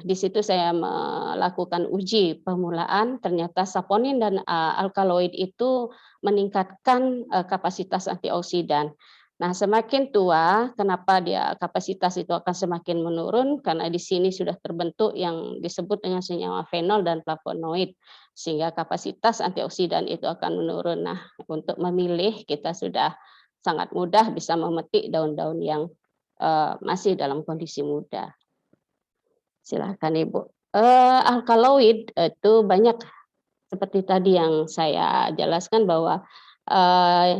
Di situ saya melakukan uji permulaan, ternyata saponin dan alkaloid itu meningkatkan kapasitas antioksidan. Nah, semakin tua, kenapa dia kapasitas itu akan semakin menurun? Karena di sini sudah terbentuk yang disebut dengan senyawa fenol dan flavonoid, sehingga kapasitas antioksidan itu akan menurun. Nah, untuk memilih kita sudah sangat mudah bisa memetik daun-daun yang masih dalam kondisi muda. Silahkan Ibu. Alkaloid itu banyak seperti tadi yang saya jelaskan bahwa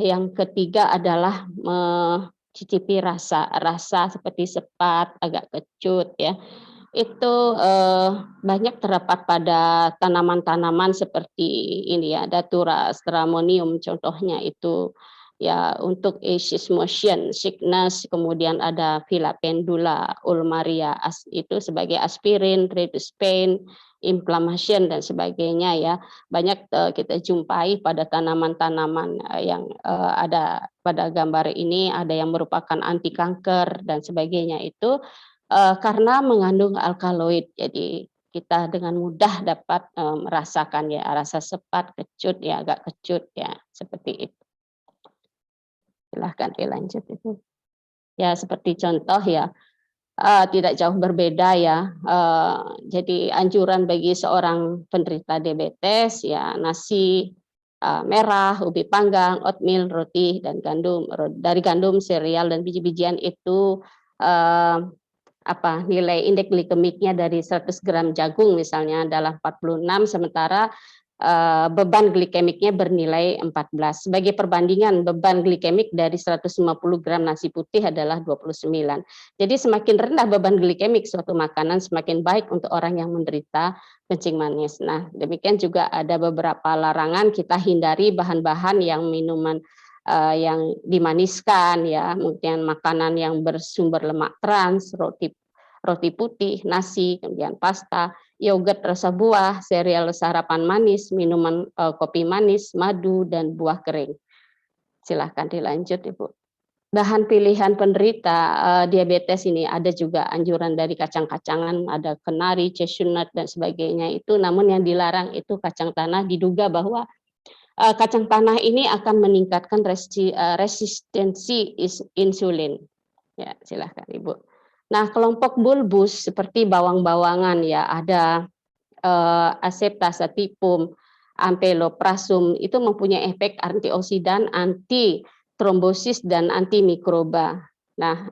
yang ketiga adalah mencicipi rasa seperti sepat, agak kecut ya. Itu banyak terdapat pada tanaman-tanaman seperti ini ya, Datura stramonium contohnya itu ya untuk Acies motion sickness, kemudian ada Villa pendula ulmaria itu sebagai aspirin, reduce pain, inflammation dan sebagainya ya. Banyak kita jumpai pada tanaman-tanaman yang ada pada gambar ini, ada yang merupakan anti kanker dan sebagainya itu karena mengandung alkaloid. Jadi kita dengan mudah dapat merasakan ya rasa sepat, kecut ya, agak kecut ya, seperti itu. Silahkan dilanjut Ibu. Ya seperti contoh ya, tidak jauh berbeda ya. Jadi anjuran bagi seorang penderita diabetes ya nasi merah, ubi panggang, oatmeal, roti dan gandum. Dari gandum, sereal dan biji-bijian itu nilai indeks glikemiknya dari 100 gram jagung misalnya adalah 46, sementara beban glikemiknya bernilai 14. Sebagai perbandingan, beban glikemik dari 150 gram nasi putih adalah 29. Jadi semakin rendah beban glikemik suatu makanan, semakin baik untuk orang yang menderita kencing manis. Nah, demikian juga ada beberapa larangan, kita hindari bahan-bahan yang minuman yang dimaniskan ya, mungkin makanan yang bersumber lemak trans, roti putih, nasi, kemudian pasta, yogurt rasa buah, sereal sarapan manis, minuman kopi manis, madu dan buah kering. Silahkan dilanjut Ibu. Bahan pilihan penderita diabetes ini ada juga anjuran dari kacang-kacangan, ada kenari, chestnut dan sebagainya itu, namun yang dilarang itu kacang tanah, diduga bahwa kacang tanah ini akan meningkatkan resistensi insulin. Ya, silahkan Ibu. Nah, kelompok bulbus seperti bawang-bawangan ya, ada Acetasativum, ampeloprasum itu mempunyai efek antioksidan, anti trombosis dan anti mikroba. Nah,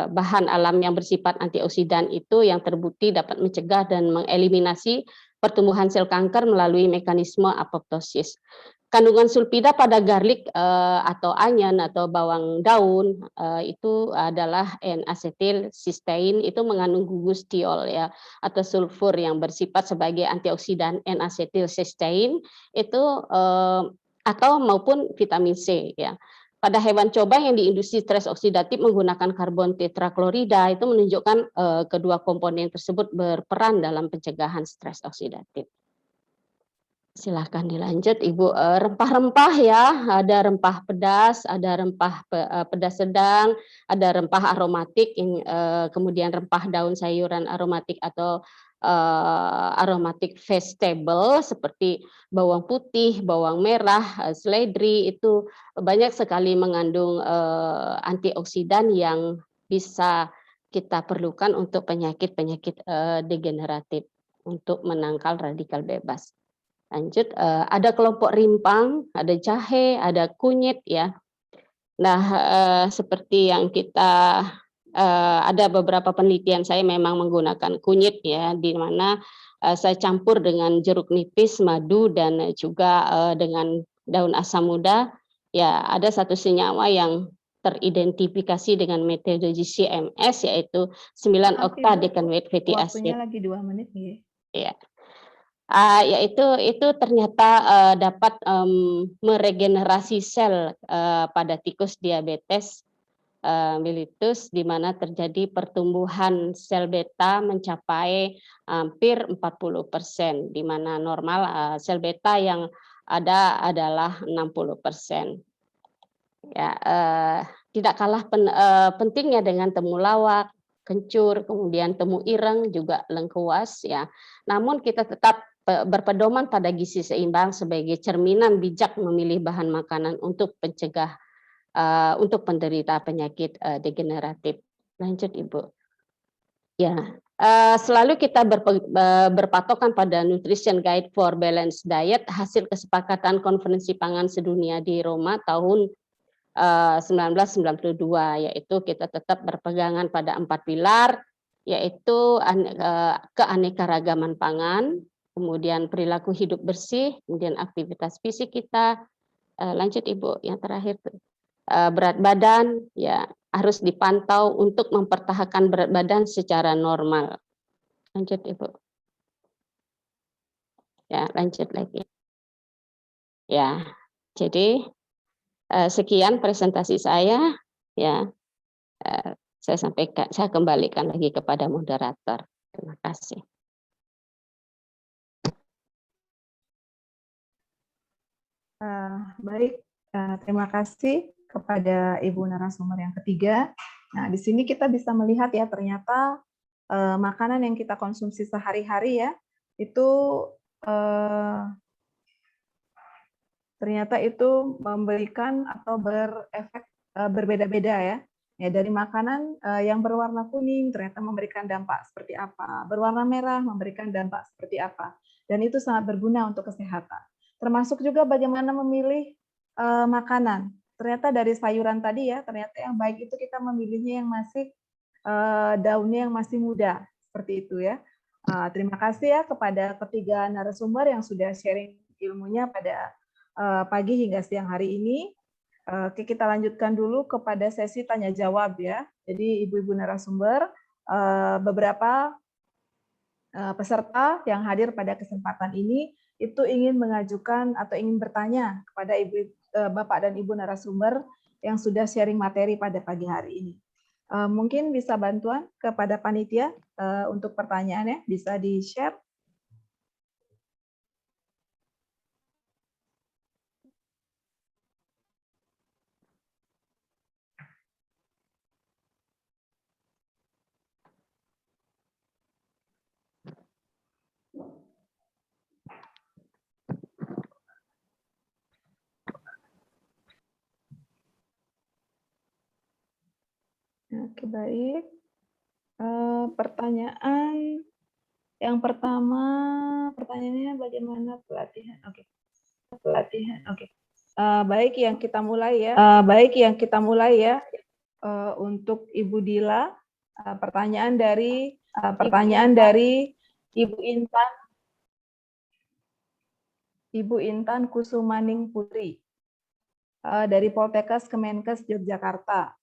bahan alam yang bersifat antioksidan itu yang terbukti dapat mencegah dan mengeliminasi pertumbuhan sel kanker melalui mekanisme apoptosis. Kandungan sulfida pada garlic atau onion atau bawang daun itu adalah N-acetyl cysteine, itu mengandung gugus-tiol ya atau sulfur yang bersifat sebagai antioksidan N-acetyl cysteine itu atau maupun vitamin C ya. Pada hewan coba yang di industri stres oksidatif menggunakan karbon tetraklorida itu menunjukkan kedua komponen tersebut berperan dalam pencegahan stres oksidatif. Silahkan dilanjut Ibu. Rempah-rempah ya, ada rempah pedas, ada rempah pedas sedang, ada rempah aromatik, kemudian rempah daun sayuran aromatik atau aromatic vegetable seperti bawang putih, bawang merah, seledri itu banyak sekali mengandung antioksidan yang bisa kita perlukan untuk penyakit-penyakit degeneratif untuk menangkal radikal bebas. Lanjut, ada kelompok rimpang, ada jahe, ada kunyit ya. Nah, seperti yang kita ada beberapa penelitian saya memang menggunakan kunyit ya, di mana saya campur dengan jeruk nipis, madu dan juga dengan daun asam muda. Ya, ada satu senyawa yang teridentifikasi dengan metode GCMS yaitu 9 octa-decanate fatty acid. Waktunya lagi 2 menit ya. Ya. Yaitu ternyata dapat meregenerasi sel pada tikus diabetes mellitus, di mana terjadi pertumbuhan sel beta mencapai hampir 40%, di mana normal sel beta yang ada adalah 60%. Ya, tidak kalah pentingnya dengan temulawak, kencur, kemudian temu ireng, juga lengkuas ya. Namun kita tetap berpedoman pada gizi seimbang sebagai cerminan bijak memilih bahan makanan untuk pencegah untuk penderita penyakit degeneratif. Lanjut Ibu. Ya, selalu kita berpatokan pada Nutrition Guide for Balanced Diet, hasil kesepakatan Konferensi Pangan Sedunia di Roma tahun 1992, yaitu kita tetap berpegangan pada 4 pilar, yaitu keanekaragaman pangan, kemudian perilaku hidup bersih, kemudian aktivitas fisik kita. Lanjut Ibu, yang terakhir berat badan ya harus dipantau untuk mempertahankan berat badan secara normal. Lanjut Ibu. Ya, lanjut lagi. Ya, jadi sekian presentasi saya. Ya, saya kembalikan lagi kepada moderator. Terima kasih. Baik, terima kasih kepada Ibu narasumber yang ketiga. Nah, di sini kita bisa melihat ya ternyata makanan yang kita konsumsi sehari-hari ya itu ternyata itu memberikan atau berefek berbeda-beda ya. Ya, dari makanan yang berwarna kuning ternyata memberikan dampak seperti apa, berwarna merah memberikan dampak seperti apa, dan itu sangat berguna untuk kesehatan. Termasuk juga bagaimana memilih makanan. Ternyata dari sayuran tadi ya, ternyata yang baik itu kita memilihnya yang masih daunnya yang masih muda, seperti itu ya. Terima kasih ya kepada ketiga narasumber yang sudah sharing ilmunya pada pagi hingga siang hari ini. Oke, kita lanjutkan dulu kepada sesi tanya jawab ya. Jadi ibu-ibu narasumber, beberapa peserta yang hadir pada kesempatan ini itu ingin mengajukan atau ingin bertanya kepada Bapak dan Ibu narasumber yang sudah sharing materi pada pagi hari ini. Mungkin bisa bantuan kepada panitia untuk pertanyaannya, bisa di-share. Oke, baik. Pertanyaan yang pertama, pertanyaannya bagaimana pelatihan? Oke, pelatihan. Oke, baik yang kita mulai ya. Untuk Ibu Dila, pertanyaan dari Ibu Intan. Ibu Intan Kusumaning Putri dari Poltekkes Kemenkes Yogyakarta.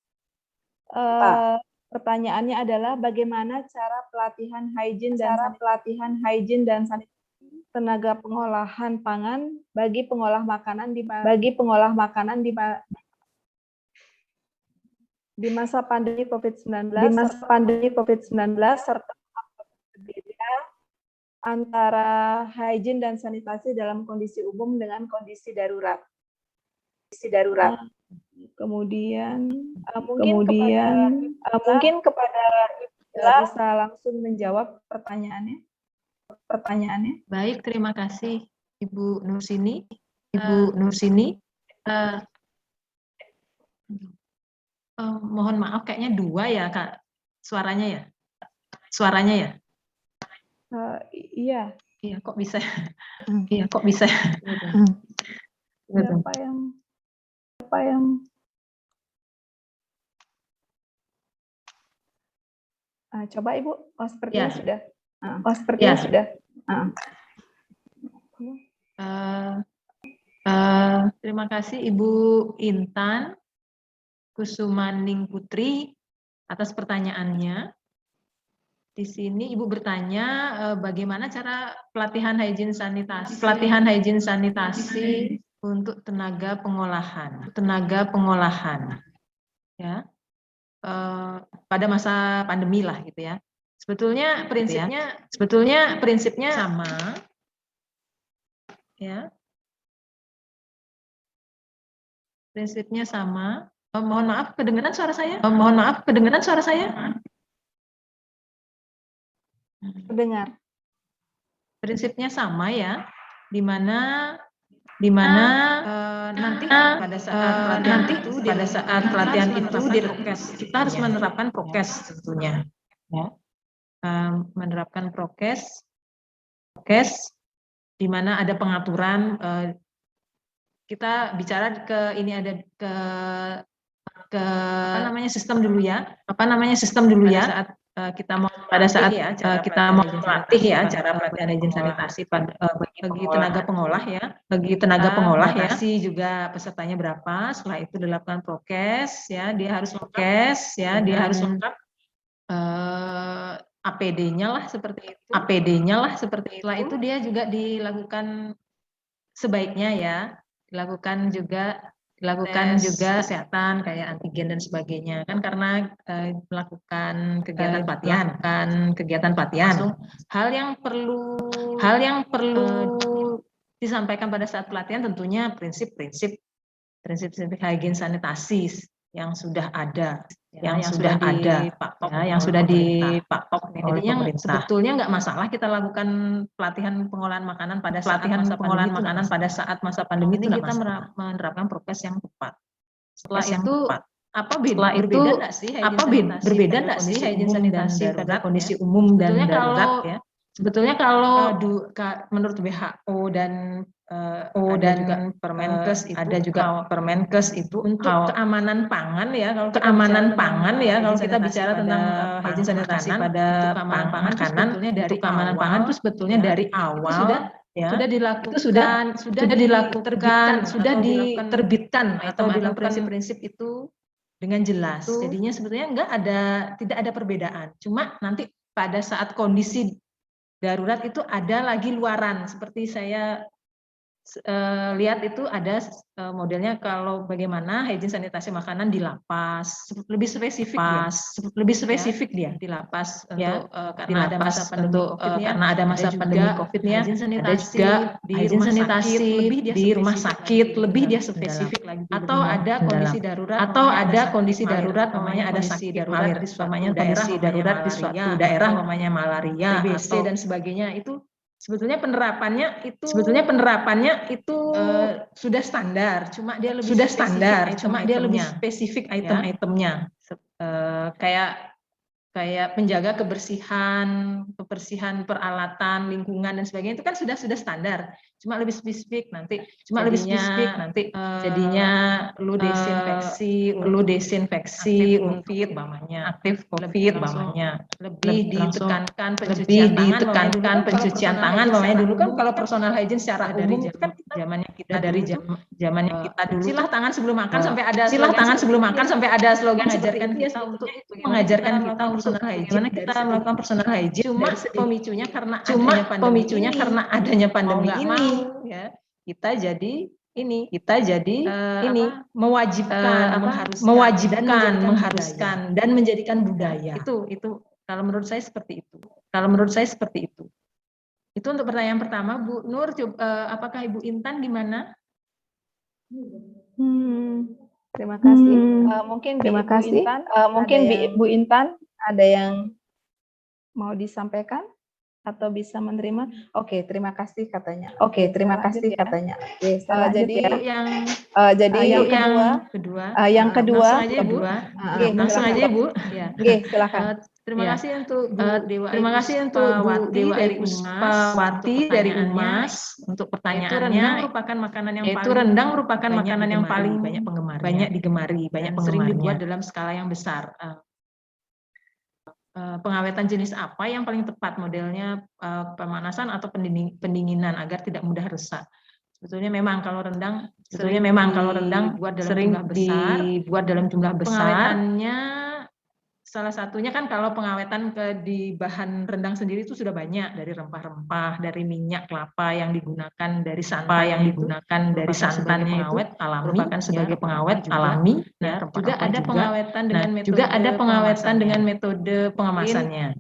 Pertanyaannya adalah bagaimana cara pelatihan hygiene dan sanitasi tenaga pengolahan pangan bagi pengolah makanan di masa pandemi COVID-19 serta berbeda antara hygiene dan sanitasi dalam kondisi umum dengan kondisi darurat. Kemudian mungkin kepada bisa langsung menjawab pertanyaannya. Baik, terima kasih Ibu Nursini. Mohon maaf, kayaknya dua ya Kak suaranya ya. Iya. Iya, kok bisa? Siapa yang coba Ibu, sepertinya sudah. Sudah. Terima kasih Ibu Intan Kusumaning Putri atas pertanyaannya. Di sini Ibu bertanya bagaimana cara pelatihan hygiene sanitasi untuk tenaga pengolahan. Ya. Pada masa pandemi lah gitu ya. Sebetulnya prinsipnya sama. Ya. Prinsipnya sama. Mohon maaf, kedengaran suara saya? Terdengar. Prinsipnya sama ya, di mana nanti pada saat pelatihan itu kita harus menerapkan prokes tentunya, ya. Menerapkan prokes di mana ada pengaturan, kita bicara ke ini ada ke apa namanya sistem dulu ya, pada saat kita mau melatih ya cara pelatihan higien sanitasi bagi tenaga pengolah ya, batasi juga pesertanya berapa, setelah itu dilakukan prokes ya, dia harus lengkap APD-nya lah seperti itu. Setelah itu dia juga dilakukan sebaiknya ya, dilakukan juga kesehatan kayak antigen dan sebagainya kan, karena melakukan kegiatan pelatihan. Hal yang perlu disampaikan pada saat pelatihan tentunya prinsip higien sanitasi yang sudah ada, yang sudah dipatok oleh pemerintah. Sebetulnya nggak masalah kita lakukan pelatihan pengolahan makanan pada saat masa pandemi itu kita menerapkan prokes yang tepat. Setelah itu berbeda nggak sih higien sanitasi pada kondisi umum dan darurat ya? Sebetulnya kalau menurut WHO dan Permenkes itu untuk keamanan pangan ya, kalau kita bicara tentang higien sanitasi pada keamanan pangan itu sebetulnya dari awal sudah diterbitkan atau dalam prinsip-prinsip itu dengan jelas. Jadinya sebetulnya tidak ada perbedaan. Cuma nanti pada saat kondisi darurat itu ada lagi luaran, seperti saya lihat itu ada modelnya kalau bagaimana higien sanitasi makanan di lapas, lebih spesifik dia di lapas untuk karena ada masa pandemi COVID-nya, ada juga higien sanitasi di rumah sakit, lebih dia spesifik lagi, atau ada kondisi darurat namanya ada sakit darurat di suatu daerah namanya malaria, TBC dan sebagainya. Itu sebetulnya penerapannya itu sudah standar, cuma dia lebih spesifik item-itemnya. Kayak menjaga kebersihan peralatan, lingkungan dan sebagainya itu kan sudah standar. Cuma lebih spesifik nanti jadinya perlu desinfeksi untuk aktif COVID lebih ditekankan pencucian tangan namanya dulu kan. Kalau personal hygiene secara umum itu kan zamannya kita dulu silah tangan sebelum makan sampai ada slogan mengajarkan kita untuk bagaimana kita melakukan personal hygiene. Cuma pemicunya karena adanya pandemi ini ya, kita jadi mengharuskan dan menjadikan budaya. Itu kalau menurut saya seperti itu. Itu untuk pertanyaan pertama, Bu Nur. Apakah Ibu Intan gimana? Terima kasih. Mungkin Ibu Intan ada yang mau disampaikan atau bisa menerima? Oke, terima kasih katanya. Oke, yang kedua. Langsung aja Ibu. Oke, silakan. Terima kasih untuk Bu Dewa Puspawati dari UMAS untuk pertanyaannya. Rendang merupakan makanan yang paling banyak digemari, sering dibuat dalam skala yang besar. Pengawetan jenis apa yang paling tepat, modelnya pemanasan atau pendinginan agar tidak mudah resak? Sebetulnya memang kalau rendang sering dibuat dalam jumlah besar. Pengawetannya salah satunya kan kalau pengawetan di bahan rendang sendiri itu sudah banyak, dari rempah-rempah, dari minyak kelapa yang digunakan, dari santannya pengawet alami, merupakan sebagai pengawet alami. Nah, juga ada pengawetan dengan metode pengemasannya.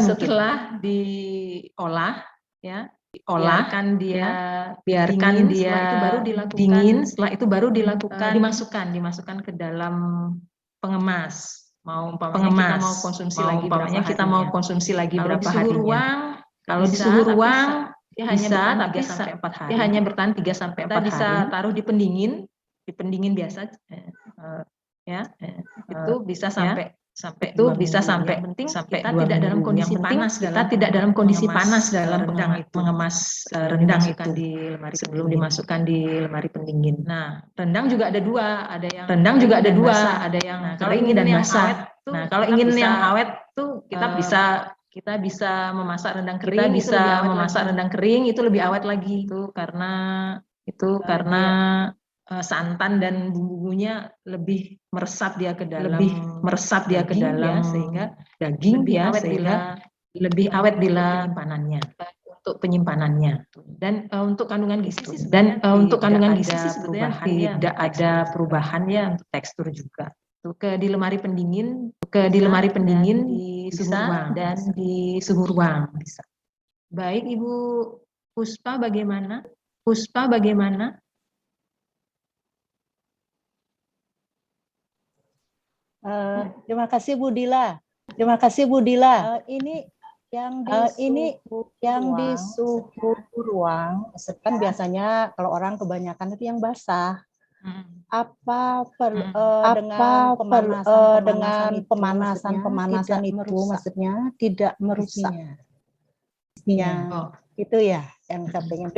Setelah diolah ya, biarkan dia dingin, setelah itu baru dimasukkan ke dalam pengemas. pengemas, kita mau konsumsi lagi umpamanya kita mau konsumsi lagi berapa harinya. Kalau di suhu ruang dia hanya bertahan 3 sampai 4 hari. Dia hanya bertahan 3 sampai 4 hari. Kita bisa taruh di pendingin biasa itu bisa sampai itu bisa sampai sampai kita tidak dalam kondisi panas, kita tidak dalam kondisi panas dalam mengemas rendang itu sebelum dimasukkan di lemari pendingin. Nah, rendang juga ada dua, ada yang kering dan basah. Nah, kalau ingin yang awet tuh kita bisa memasak rendang kering, itu lebih awet lagi. Itu karena santan dan bumbunya lebih meresap dia ke dalam sehingga daging lebih awet bila penyimpanannya. Dan untuk kandungan gizi sih sebenarnya tidak ada perubahan ya untuk tekstur juga. Di lemari pendingin di suhu ruang dan di suhu ruang bisa. Baik, Ibu Puspa bagaimana? Terima kasih Bu Dila. Ini yang di suhu ruang kan biasanya kalau orang kebanyakan itu yang basah. Apa dengan pemanasan itu maksudnya tidak merusak? Itu ya yang saya pengen.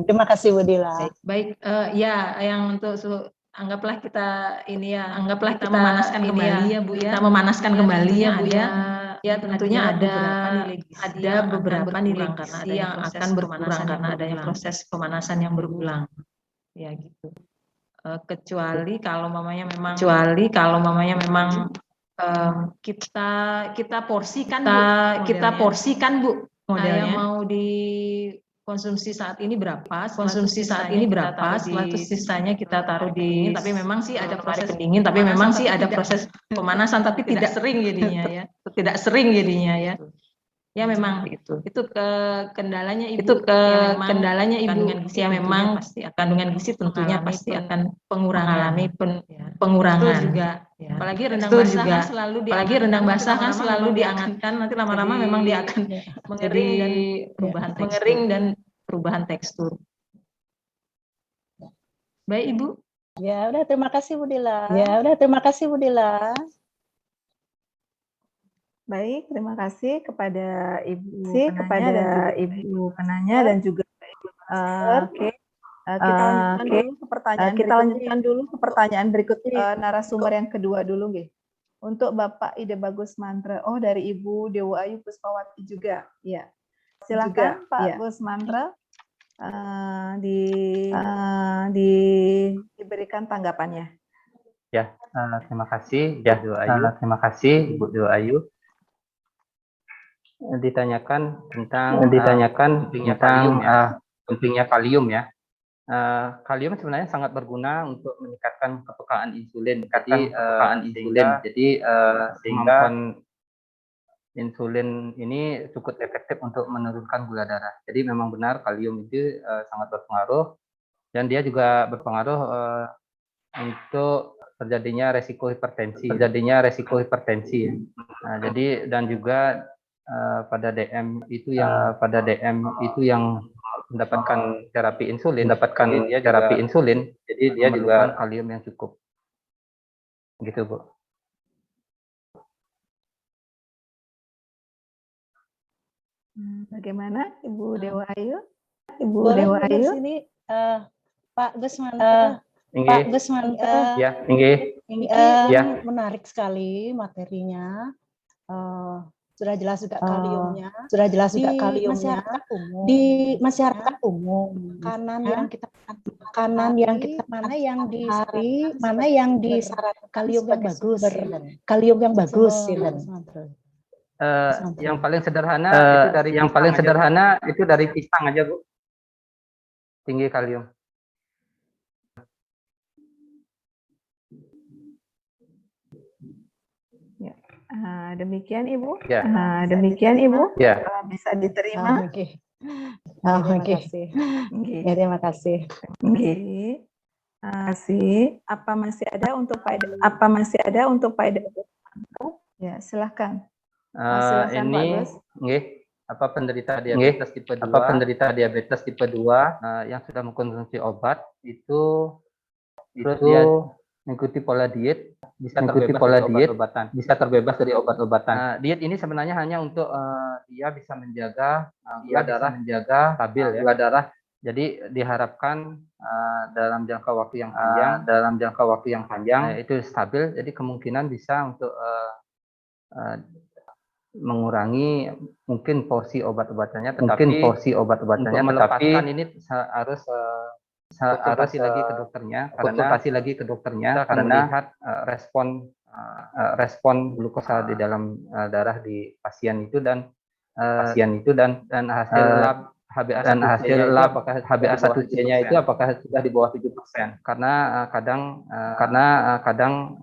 Terima kasih Bu Dila. Baik, yang untuk anggaplah kita memanaskan kembali ya Bu ya. Kita memanaskan kembali ya Bu ya. Ya tentunya ada beberapa nilai gizi yang akan berkurang karena adanya proses pemanasan yang berulang. Ya gitu. Kecuali kalau mamanya memang kita porsikan Bu modelnya. Yang mau dikonsumsi saat ini berapa? Setelah itu sisanya kita taruh di tapi memang sih ada proses pendingin, tapi memang sih ada proses pemanasan tapi tidak sering jadinya ya. Ya memang itu kendalanya Ibu. Kandungan gizi memang kandungan gizi tentunya pasti akan mengalami pengurangan. Itu juga ya. Apalagi rendang basah kan selalu diangatkan, nanti lama-lama memang dia akan mengering dan perubahan tekstur. Baik Ibu. Ya udah, terima kasih Bu Dila. Baik, terima kasih kepada Ibu penanya dan juga Ibu Kita lanjutkan dulu ke pertanyaan berikutnya. Narasumber yang kedua dulu, nggih. Untuk Bapak Ide Bagus Mantra. Oh, dari Ibu Dewa Ayu Puspawati juga. Ya. Silakan Pak Gus Mantra diberikan tanggapannya. Ya, terima kasih Ibu Dewa Ayu. Ditanyakan tentang pentingnya kalium ya. Kalium sebenarnya sangat berguna untuk meningkatkan kepekaan insulin. Jadi kemampuan insulin ini cukup efektif untuk menurunkan gula darah. Jadi memang benar kalium itu sangat berpengaruh, dan dia juga berpengaruh untuk terjadinya resiko hipertensi. Nah, jadi dan juga pada DM itu yang mendapatkan terapi insulin, jadi dia juga kalium yang cukup. Gitu, Bu. Bagaimana Ibu Dewa Ayu? Sini, Pak Gus Mantra. Ya, ini menarik sekali materinya. Sudah jelas juga kaliumnya. Di masyarakat umum. Kanan yang kita mana yang disarankan kalium yang bagus. Yang paling sederhana itu dari pisang aja, Bu. Tinggi kalium. Demikian Ibu. Ya. Ya. Bisa diterima. Oke. Terima kasih. Oke. kasih. Apa masih ada untuk Pak Eda? Ya, silahkan. Silakan, Pak Ini Gus. nggih, penderita diabetes tipe 2 yang sudah mengkonsumsi obat itu dia mengikuti pola diet bisa terbebas dari obat-obatan. Diet ini sebenarnya hanya untuk dia bisa menjaga stabil gula darah. Jadi diharapkan dalam jangka waktu yang panjang itu stabil. Jadi kemungkinan bisa untuk mengurangi mungkin porsi obat-obatannya, tetapi untuk melepaskan ini harus konsultasi lagi ke dokternya, karena akan melihat respon glukosa di dalam darah di pasien itu dan hasil lab HbA1c-nya itu apakah sudah di bawah 7%. Karena kadang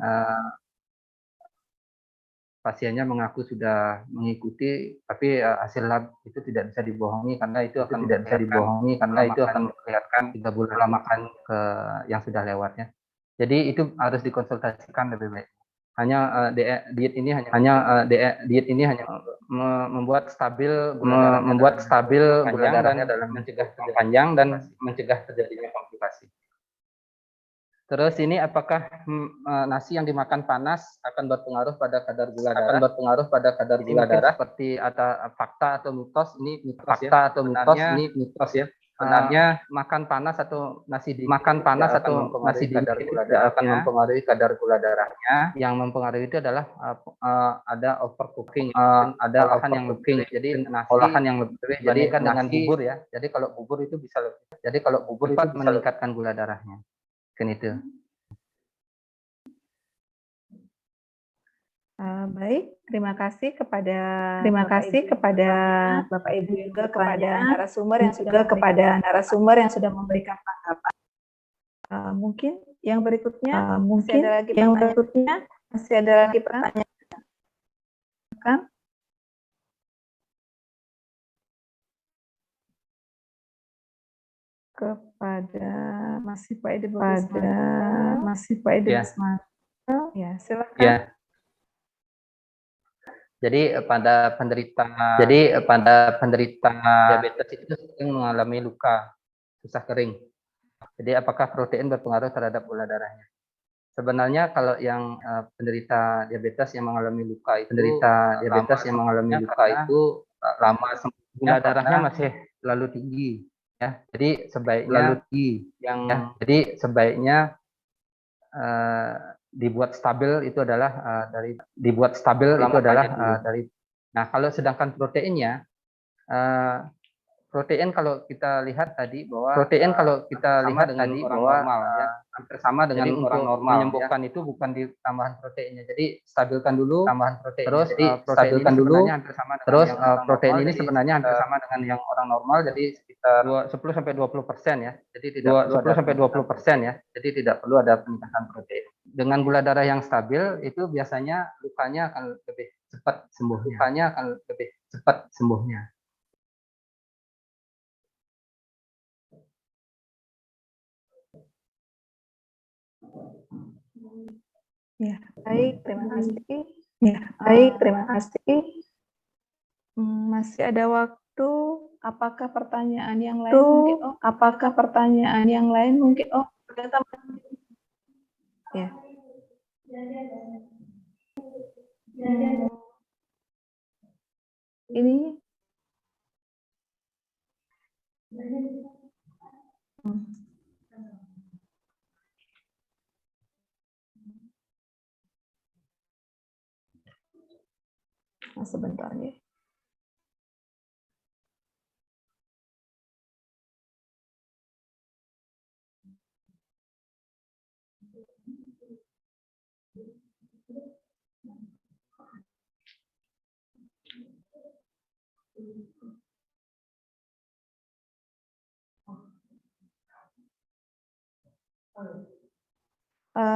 pasiennya mengaku sudah mengikuti, tapi hasil lab itu tidak bisa dibohongi karena itu akan memperlihatkan 3 bulan pola makan yang sudah lewatnya. Jadi itu harus dikonsultasikan lebih baik. Diet ini hanya membuat stabil gula darahnya dalam mencegah panjang dan mencegah terjadinya komplikasi. Terus ini apakah nasi yang dimakan panas akan berpengaruh pada kadar gula darah? Seperti ada fakta atau mitos? Ini mitos ya. Sebenarnya makan panas atau nasi dingin tidak akan mempengaruhi kadar gula darahnya. Yang mempengaruhi itu adalah ada overcooking, ada olahan yang lebih. Jadi olahan yang lebih dibandingkan dengan bubur ya. Jadi kalau bubur itu bisa cepat meningkatkan gula darahnya. Itu. Baik, terima kasih kepada Bapak Ibu juga kepada narasumber yang sudah memberikan tanggapan. Mungkin yang berikutnya masih ada lagi pertanyaan. Kepada masih Pak Edi Busmanto. Ya, silakan. Ya. Jadi pada penderita diabetes itu sering mengalami luka, susah kering. Jadi apakah protein berpengaruh terhadap gula darahnya? Sebenarnya kalau yang penderita diabetes yang mengalami luka itu lama gula darahnya masih lalu tinggi. Ya, jadi sebaiknya dibuat stabil itu adalah dari. Nah, kalau sedangkan proteinnya, protein kalau kita lihat tadi bahwa hampir sama dengan orang normal. Menyembuhkan itu bukan di tambahan proteinnya. Jadi stabilkan dulu tambahan protein. Terus protein ini sebenarnya hampir sama dengan yang orang normal. Jadi sekitar 10-20% ya. Jadi tidak 10-20% ya. Jadi tidak perlu ada peningkatan protein. Dengan gula darah yang stabil itu biasanya lukanya akan lebih cepat sembuhnya. Ya, baik, terima kasih. Masih ada waktu. Apakah pertanyaan yang lain mungkin? Oh, ternyata. Ya. Ini. Sebentar ya.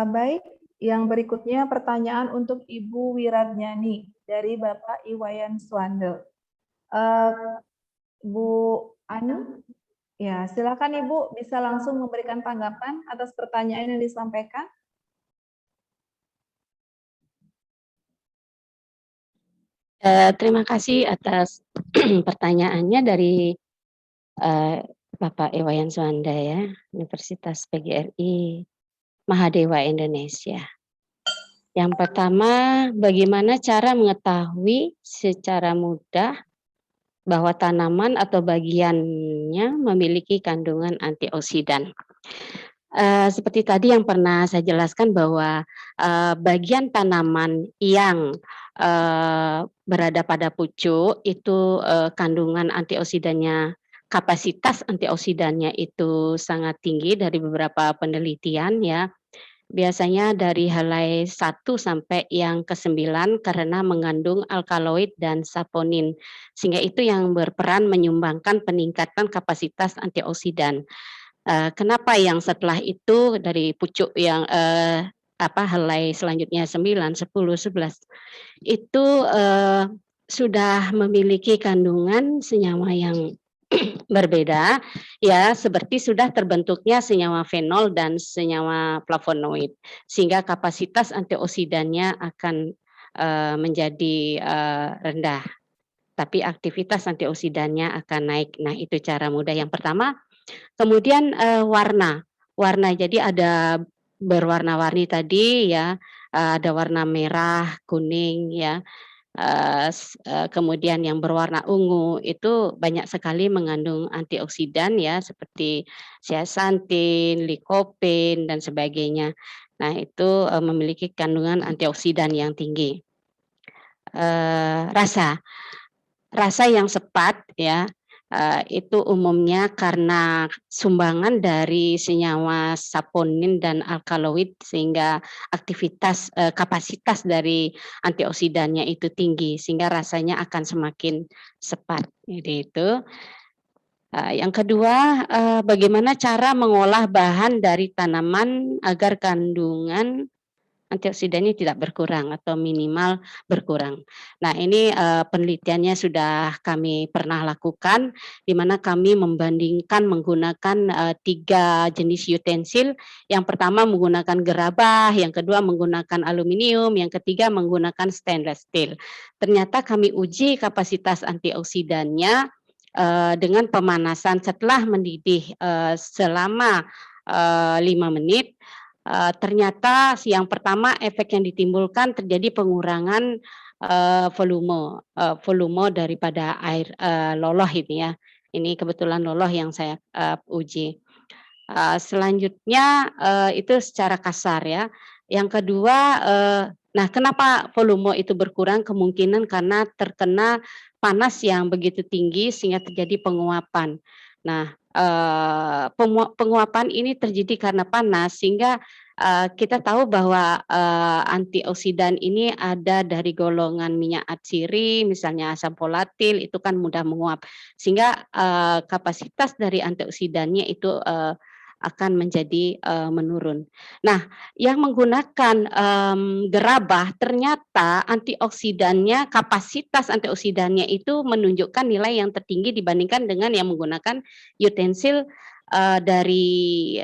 Baik, yang berikutnya pertanyaan untuk Ibu Wiratnyani dari Bapak Iwayan Swandel. Bu Anu, Ya, silakan Ibu bisa langsung memberikan tanggapan atas pertanyaan yang disampaikan. Terima kasih atas pertanyaannya dari Bapak Iwayan Suwanda ya, Universitas PGRI Mahadewa Indonesia. Yang pertama, bagaimana cara mengetahui secara mudah bahwa tanaman atau bagiannya memiliki kandungan antioksidan. Seperti tadi yang pernah saya jelaskan bahwa bagian tanaman yang berada pada pucuk itu kandungan antioksidannya, kapasitas antioksidannya itu sangat tinggi dari beberapa penelitian ya. Biasanya dari helai 1 sampai yang ke-9 karena mengandung alkaloid dan saponin, sehingga itu yang berperan menyumbangkan peningkatan kapasitas antioksidan. Kenapa yang setelah itu dari pucuk yang helai selanjutnya 9, 10, 11 itu sudah memiliki kandungan senyawa yang berbeda ya, seperti sudah terbentuknya senyawa fenol dan senyawa flavonoid, sehingga kapasitas antioksidannya akan menjadi rendah, tapi aktivitas antioksidannya akan naik. Nah, itu cara mudah yang pertama. Kemudian warna jadi ada berwarna-warni tadi ya, ada warna merah, kuning ya. Kemudian yang berwarna ungu itu banyak sekali mengandung antioksidan ya, seperti zeaxanthin, lycopene dan sebagainya. Nah, itu memiliki kandungan antioksidan yang tinggi. Rasa yang sepat ya, itu umumnya karena sumbangan dari senyawa saponin dan alkaloid, sehingga aktivitas kapasitas dari antioksidannya itu tinggi, sehingga rasanya akan semakin sepat. Jadi itu. Yang kedua, bagaimana cara mengolah bahan dari tanaman agar kandungan antioksidannya tidak berkurang atau minimal berkurang. Nah, ini penelitiannya sudah kami pernah lakukan, di mana kami membandingkan menggunakan 3 jenis utensil. Yang pertama menggunakan gerabah, yang kedua menggunakan aluminium, yang ketiga menggunakan stainless steel. Ternyata kami uji kapasitas antioksidannya dengan pemanasan setelah mendidih selama 5 menit. Ternyata yang pertama efek yang ditimbulkan terjadi pengurangan volume daripada air loloh ini ya. Ini kebetulan loloh yang saya uji. Selanjutnya itu secara kasar ya. Yang kedua, nah kenapa volume itu berkurang? Kemungkinan karena terkena panas yang begitu tinggi sehingga terjadi penguapan. Nah, penguapan ini terjadi karena panas, sehingga kita tahu bahwa antioksidan ini ada dari golongan minyak atsiri, misalnya asam volatil, itu kan mudah menguap, sehingga kapasitas dari antioksidannya itu akan menjadi menurun. Nah, yang menggunakan gerabah ternyata antioksidannya, kapasitas antioksidannya itu menunjukkan nilai yang tertinggi dibandingkan dengan yang menggunakan utensil dari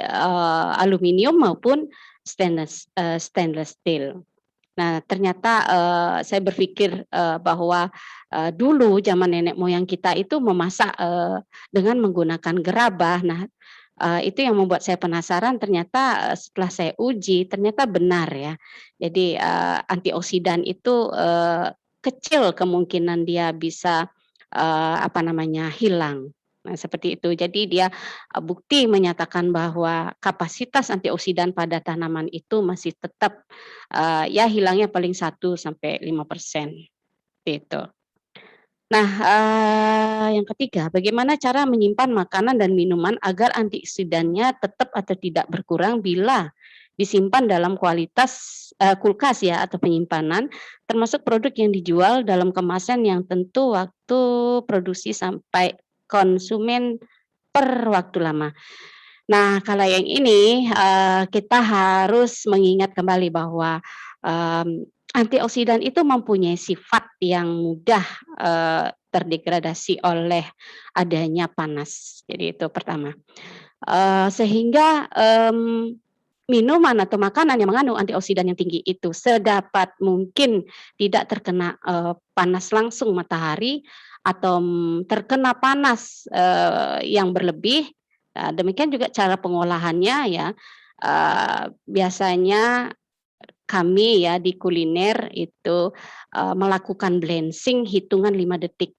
aluminium maupun stainless steel. Nah, ternyata saya berpikir bahwa dulu zaman nenek moyang kita itu memasak dengan menggunakan gerabah. Nah, itu yang membuat saya penasaran, ternyata setelah saya uji ternyata benar ya. Jadi antioksidan itu kecil kemungkinan dia bisa hilang. Nah, seperti itu. Jadi dia bukti menyatakan bahwa kapasitas antioksidan pada tanaman itu masih tetap ya hilangnya paling 1-5%. Gitu. Nah, yang ketiga, bagaimana cara menyimpan makanan dan minuman agar antioksidannya tetap atau tidak berkurang bila disimpan dalam kualitas kulkas ya atau penyimpanan, termasuk produk yang dijual dalam kemasan yang tentu waktu produksi sampai konsumen per waktu lama. Nah, kalau yang ini kita harus mengingat kembali bahwa antioksidan itu mempunyai sifat yang mudah terdegradasi oleh adanya panas. Jadi itu pertama. Sehingga minuman atau makanan yang mengandung antioksidan yang tinggi itu sedapat mungkin tidak terkena panas langsung matahari atau terkena panas yang berlebih. Nah, demikian juga cara pengolahannya ya. Biasanya kami ya di kuliner itu melakukan blanching hitungan 5 detik.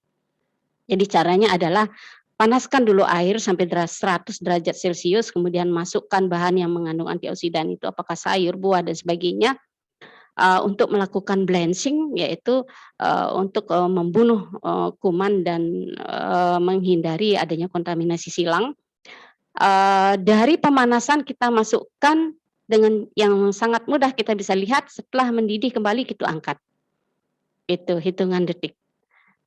Jadi caranya adalah panaskan dulu air sampai 100 derajat Celcius, kemudian masukkan bahan yang mengandung antioksidan itu, apakah sayur, buah, dan sebagainya, untuk melakukan blanching, yaitu untuk membunuh kuman dan menghindari adanya kontaminasi silang. Dari pemanasan kita masukkan dengan yang sangat mudah kita bisa lihat setelah mendidih kembali kita angkat. Itu hitungan detik.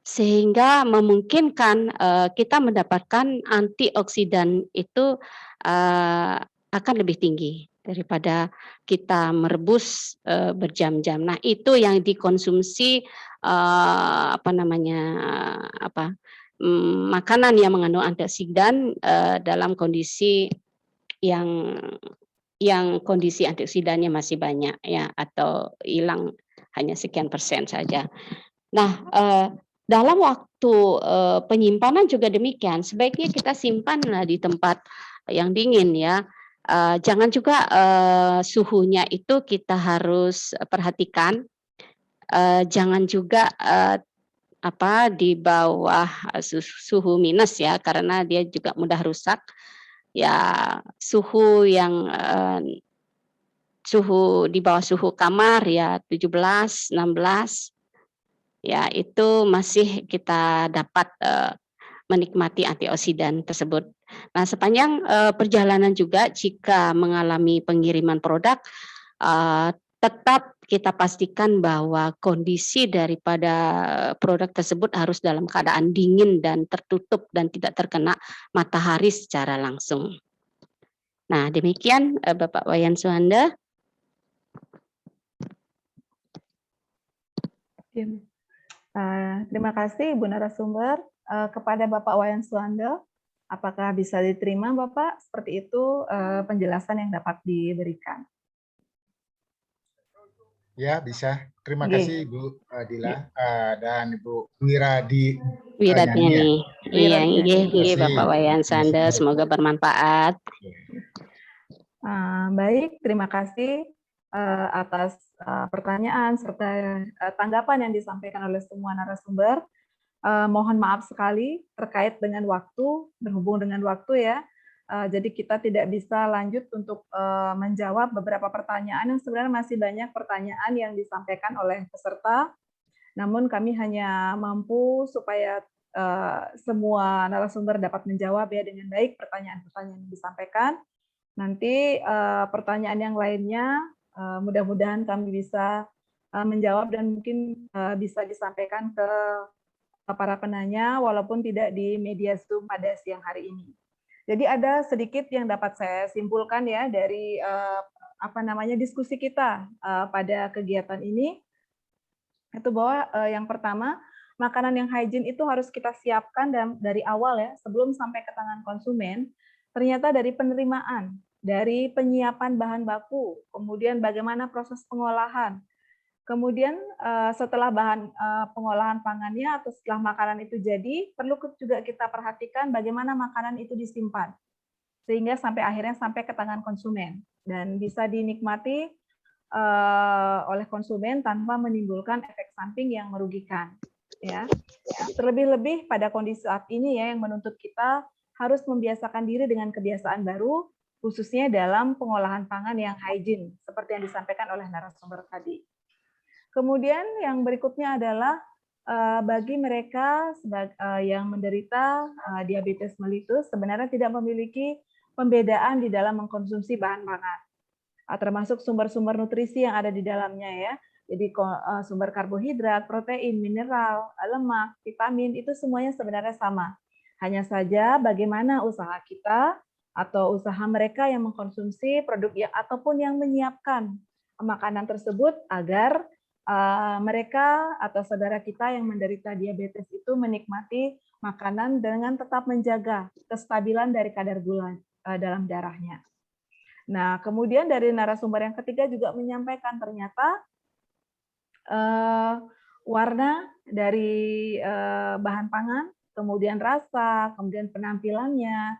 Sehingga memungkinkan kita mendapatkan antioksidan itu akan lebih tinggi daripada kita merebus berjam-jam. Nah, itu yang dikonsumsi makanan yang mengandung antioksidan dalam kondisi yang kondisi antioksidannya masih banyak ya, atau hilang hanya sekian persen saja. Nah, dalam waktu penyimpanan juga demikian, sebaiknya kita simpanlah di tempat yang dingin ya. Jangan juga suhunya itu kita harus perhatikan. Jangan juga di bawah suhu minus ya, karena dia juga mudah rusak. Ya, suhu yang suhu di bawah suhu kamar ya 17, 16 ya, itu masih kita dapat menikmati antioksidan tersebut. Nah, sepanjang perjalanan juga jika mengalami pengiriman produk, tetap kita pastikan bahwa kondisi daripada produk tersebut harus dalam keadaan dingin dan tertutup dan tidak terkena matahari secara langsung. Nah, demikian Bapak Wayan Suhanda. Terima kasih Ibu narasumber. Kepada Bapak Wayan Suhanda, apakah bisa diterima Bapak? Seperti itu penjelasan yang dapat diberikan. Ya, bisa. Terima kasih Ibu Dila dan Ibu Wiradini. Iya, Bapak Wayan Suhanda, semoga bermanfaat. Baik, terima kasih atas pertanyaan serta tanggapan yang disampaikan oleh semua narasumber. Mohon maaf sekali terkait dengan waktu, berhubung dengan waktu ya. Jadi kita tidak bisa lanjut untuk menjawab beberapa pertanyaan yang sebenarnya masih banyak pertanyaan yang disampaikan oleh peserta. Namun kami hanya mampu supaya semua narasumber dapat menjawab ya dengan baik pertanyaan-pertanyaan yang disampaikan. Nanti pertanyaan yang lainnya mudah-mudahan kami bisa menjawab dan mungkin bisa disampaikan ke para penanya walaupun tidak di media Zoom pada siang hari ini. Jadi ada sedikit yang dapat saya simpulkan ya dari diskusi kita pada kegiatan ini, itu bahwa yang pertama, makanan yang hygiene itu harus kita siapkan dari awal ya, sebelum sampai ke tangan konsumen. Ternyata dari penerimaan, dari penyiapan bahan baku, kemudian bagaimana proses pengolahan, kemudian setelah bahan pengolahan pangannya atau setelah makanan itu jadi, perlu juga kita perhatikan bagaimana makanan itu disimpan sehingga akhirnya sampai ke tangan konsumen dan bisa dinikmati oleh konsumen tanpa menimbulkan efek samping yang merugikan. Ya, terlebih-lebih pada kondisi saat ini ya yang menuntut kita harus membiasakan diri dengan kebiasaan baru, khususnya dalam pengolahan pangan yang hygiene seperti yang disampaikan oleh narasumber tadi. Kemudian yang berikutnya adalah bagi mereka yang menderita diabetes mellitus sebenarnya tidak memiliki pembedaan di dalam mengkonsumsi bahan pangan, termasuk sumber-sumber nutrisi yang ada di dalamnya ya. Jadi sumber karbohidrat, protein, mineral, lemak, vitamin itu semuanya sebenarnya sama. Hanya saja bagaimana usaha kita atau usaha mereka yang mengkonsumsi produk ataupun yang menyiapkan makanan tersebut agar mereka atau saudara kita yang menderita diabetes itu menikmati makanan dengan tetap menjaga kestabilan dari kadar gula dalam darahnya. Nah, kemudian dari narasumber yang ketiga juga menyampaikan ternyata warna dari bahan pangan, kemudian rasa, kemudian penampilannya,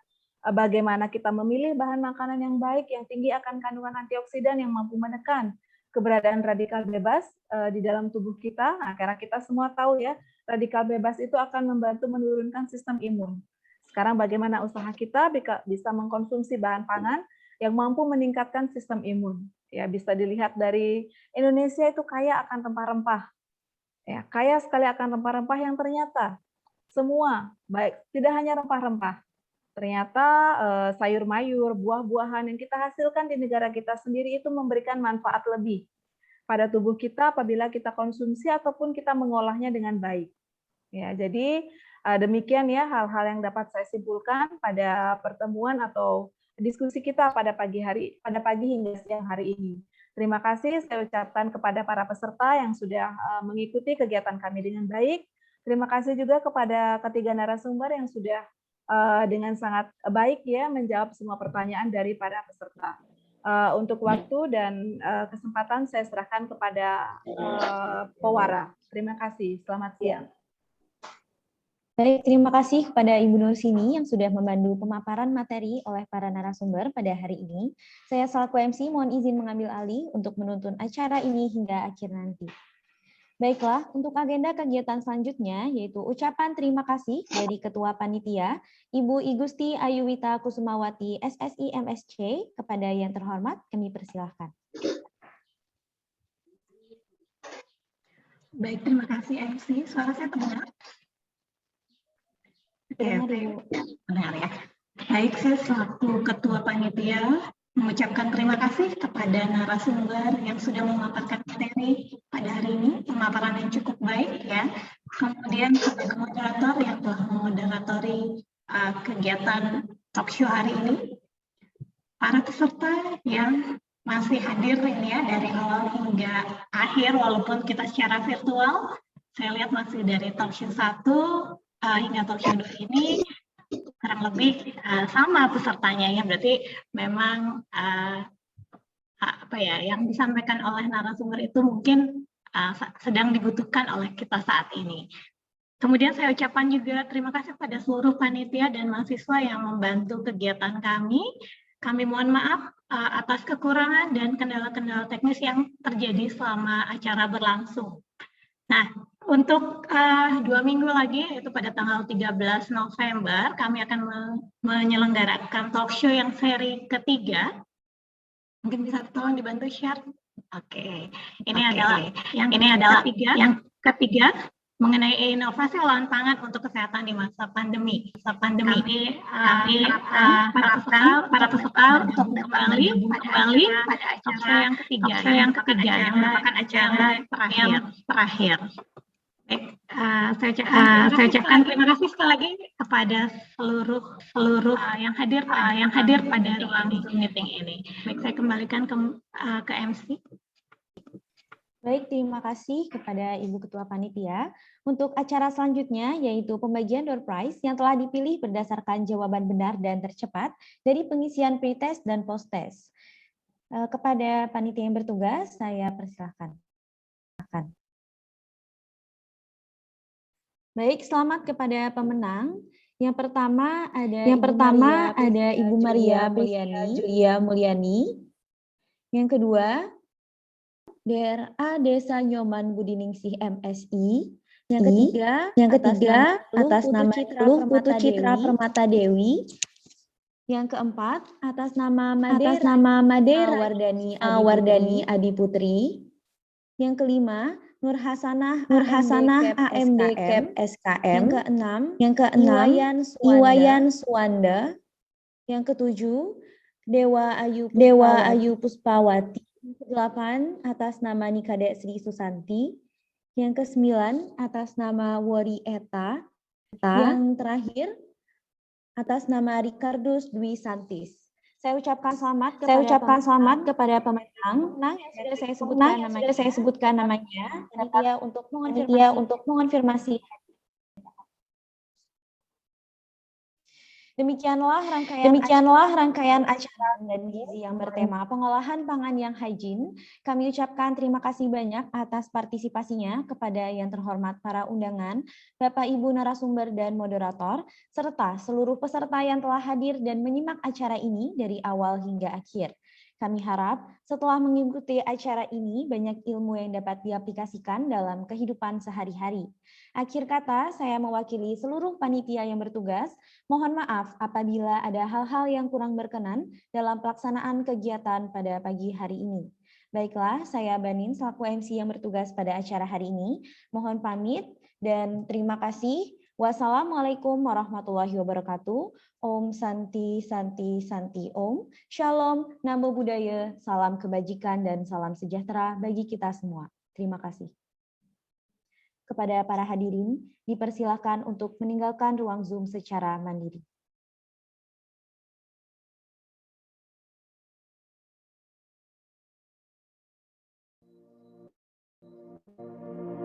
bagaimana kita memilih bahan makanan yang baik, yang tinggi akan kandungan antioksidan yang mampu menekan keberadaan radikal bebas di dalam tubuh kita. Nah, karena kita semua tahu ya, radikal bebas itu akan membantu menurunkan sistem imun. Sekarang bagaimana usaha kita bisa mengkonsumsi bahan pangan yang mampu meningkatkan sistem imun. Ya, bisa dilihat dari Indonesia itu kaya akan rempah-rempah. Ya, kaya sekali akan rempah-rempah yang ternyata semua baik, tidak hanya rempah-rempah. Ternyata sayur mayur, buah-buahan yang kita hasilkan di negara kita sendiri itu memberikan manfaat lebih pada tubuh kita apabila kita konsumsi ataupun kita mengolahnya dengan baik. Ya, jadi demikian ya hal-hal yang dapat saya simpulkan pada pertemuan atau diskusi kita pada pagi hingga siang hari ini. Terima kasih saya ucapkan kepada para peserta yang sudah mengikuti kegiatan kami dengan baik. Terima kasih juga kepada ketiga narasumber yang sudah dengan sangat baik ya menjawab semua pertanyaan dari para peserta. Untuk waktu dan kesempatan saya serahkan kepada Pewara. Terima kasih. Selamat siang. Baik, terima kasih kepada Ibu Nursini yang sudah membantu pemaparan materi oleh para narasumber pada hari ini. Saya selaku MC mohon izin mengambil alih untuk menuntun acara ini hingga akhir nanti. Baiklah, untuk agenda kegiatan selanjutnya yaitu ucapan terima kasih dari Ketua Panitia, Ibu Igusti Ayuwita Kusumawati SSI MSc. Kepada yang terhormat, kami persilahkan. Baik, terima kasih MC. Suara saya terdengar? Benar ya. Baik, saya selaku Ketua Panitia mengucapkan terima kasih kepada narasumber yang sudah memaparkan materi pada hari ini, pemaparan yang cukup baik ya. Kemudian kepada moderator yang telah memoderatori kegiatan talk show hari ini, para peserta yang masih hadir ini ya dari awal hingga akhir walaupun kita secara virtual, saya lihat masih dari talk show 1 hingga talk show 2 ini kurang lebih sama pesertanya ya, berarti memang apa ya yang disampaikan oleh narasumber itu mungkin sedang dibutuhkan oleh kita saat ini. Kemudian saya ucapkan juga terima kasih pada seluruh panitia dan mahasiswa yang membantu kegiatan kami. Kami mohon maaf atas kekurangan dan kendala-kendala teknis yang terjadi selama acara berlangsung. Nah, untuk 2 minggu lagi, yaitu pada tanggal 13 November, kami akan menyelenggarakan talk show yang seri ketiga. Mungkin bisa tolong dibantu share. Oke. Ini adalah yang ketiga mengenai inovasi olahan pangan untuk kesehatan di masa pandemi. Kami para peserta untuk kembali pada acara yang ketiga yang merupakan acara terakhir. Baik, saya ucapkan terima kasih sekali lagi kepada seluruh yang hadir pada ruang meeting ini. Baik, saya kembalikan ke MC. Baik, terima kasih kepada Ibu Ketua Panitia. Untuk acara selanjutnya, yaitu pembagian door prize yang telah dipilih berdasarkan jawaban benar dan tercepat dari pengisian pretest dan posttest. Kepada panitia yang bertugas, saya persilahkan. Baik, selamat kepada pemenang. Yang pertama ada Ibu Maria Julia Mulyani. Yang kedua, DRA Desa Nyoman Budiningsih MSI. Yang ketiga atas nama Putu Citra Permata Dewi. Yang keempat atas nama Madera Wardani Adi Putri. Yang kelima Nur Hasanah AMD Cap SKM. Yang keenam Iwayan Suwanda. Yang ketujuh Dewa Ayu Puspawati. Yang ke-8 atas nama Nikade Sri Susanti. Yang ke-9 atas nama Wori Eta. Yang terakhir atas nama Ricardus Dwi Santis. Saya ucapkan selamat kepada pemenang yang sudah saya sebutkan namanya. Panitia untuk mengonfirmasi. Demikianlah rangkaian acara dan gizi yang bertema pengolahan pangan yang hygiene. Kami ucapkan terima kasih banyak atas partisipasinya kepada yang terhormat para undangan, Bapak Ibu narasumber dan moderator, serta seluruh peserta yang telah hadir dan menyimak acara ini dari awal hingga akhir. Kami harap setelah mengikuti acara ini banyak ilmu yang dapat diaplikasikan dalam kehidupan sehari-hari. Akhir kata, saya mewakili seluruh panitia yang bertugas. Mohon maaf apabila ada hal-hal yang kurang berkenan dalam pelaksanaan kegiatan pada pagi hari ini. Baiklah, saya Banin selaku MC yang bertugas pada acara hari ini. Mohon pamit dan terima kasih. Wassalamualaikum warahmatullahi wabarakatuh. Om Santi Santi Santi Om. Shalom, Namo Buddhaya, salam kebajikan dan salam sejahtera bagi kita semua. Terima kasih. Kepada para hadirin, dipersilakan untuk meninggalkan ruang Zoom secara mandiri.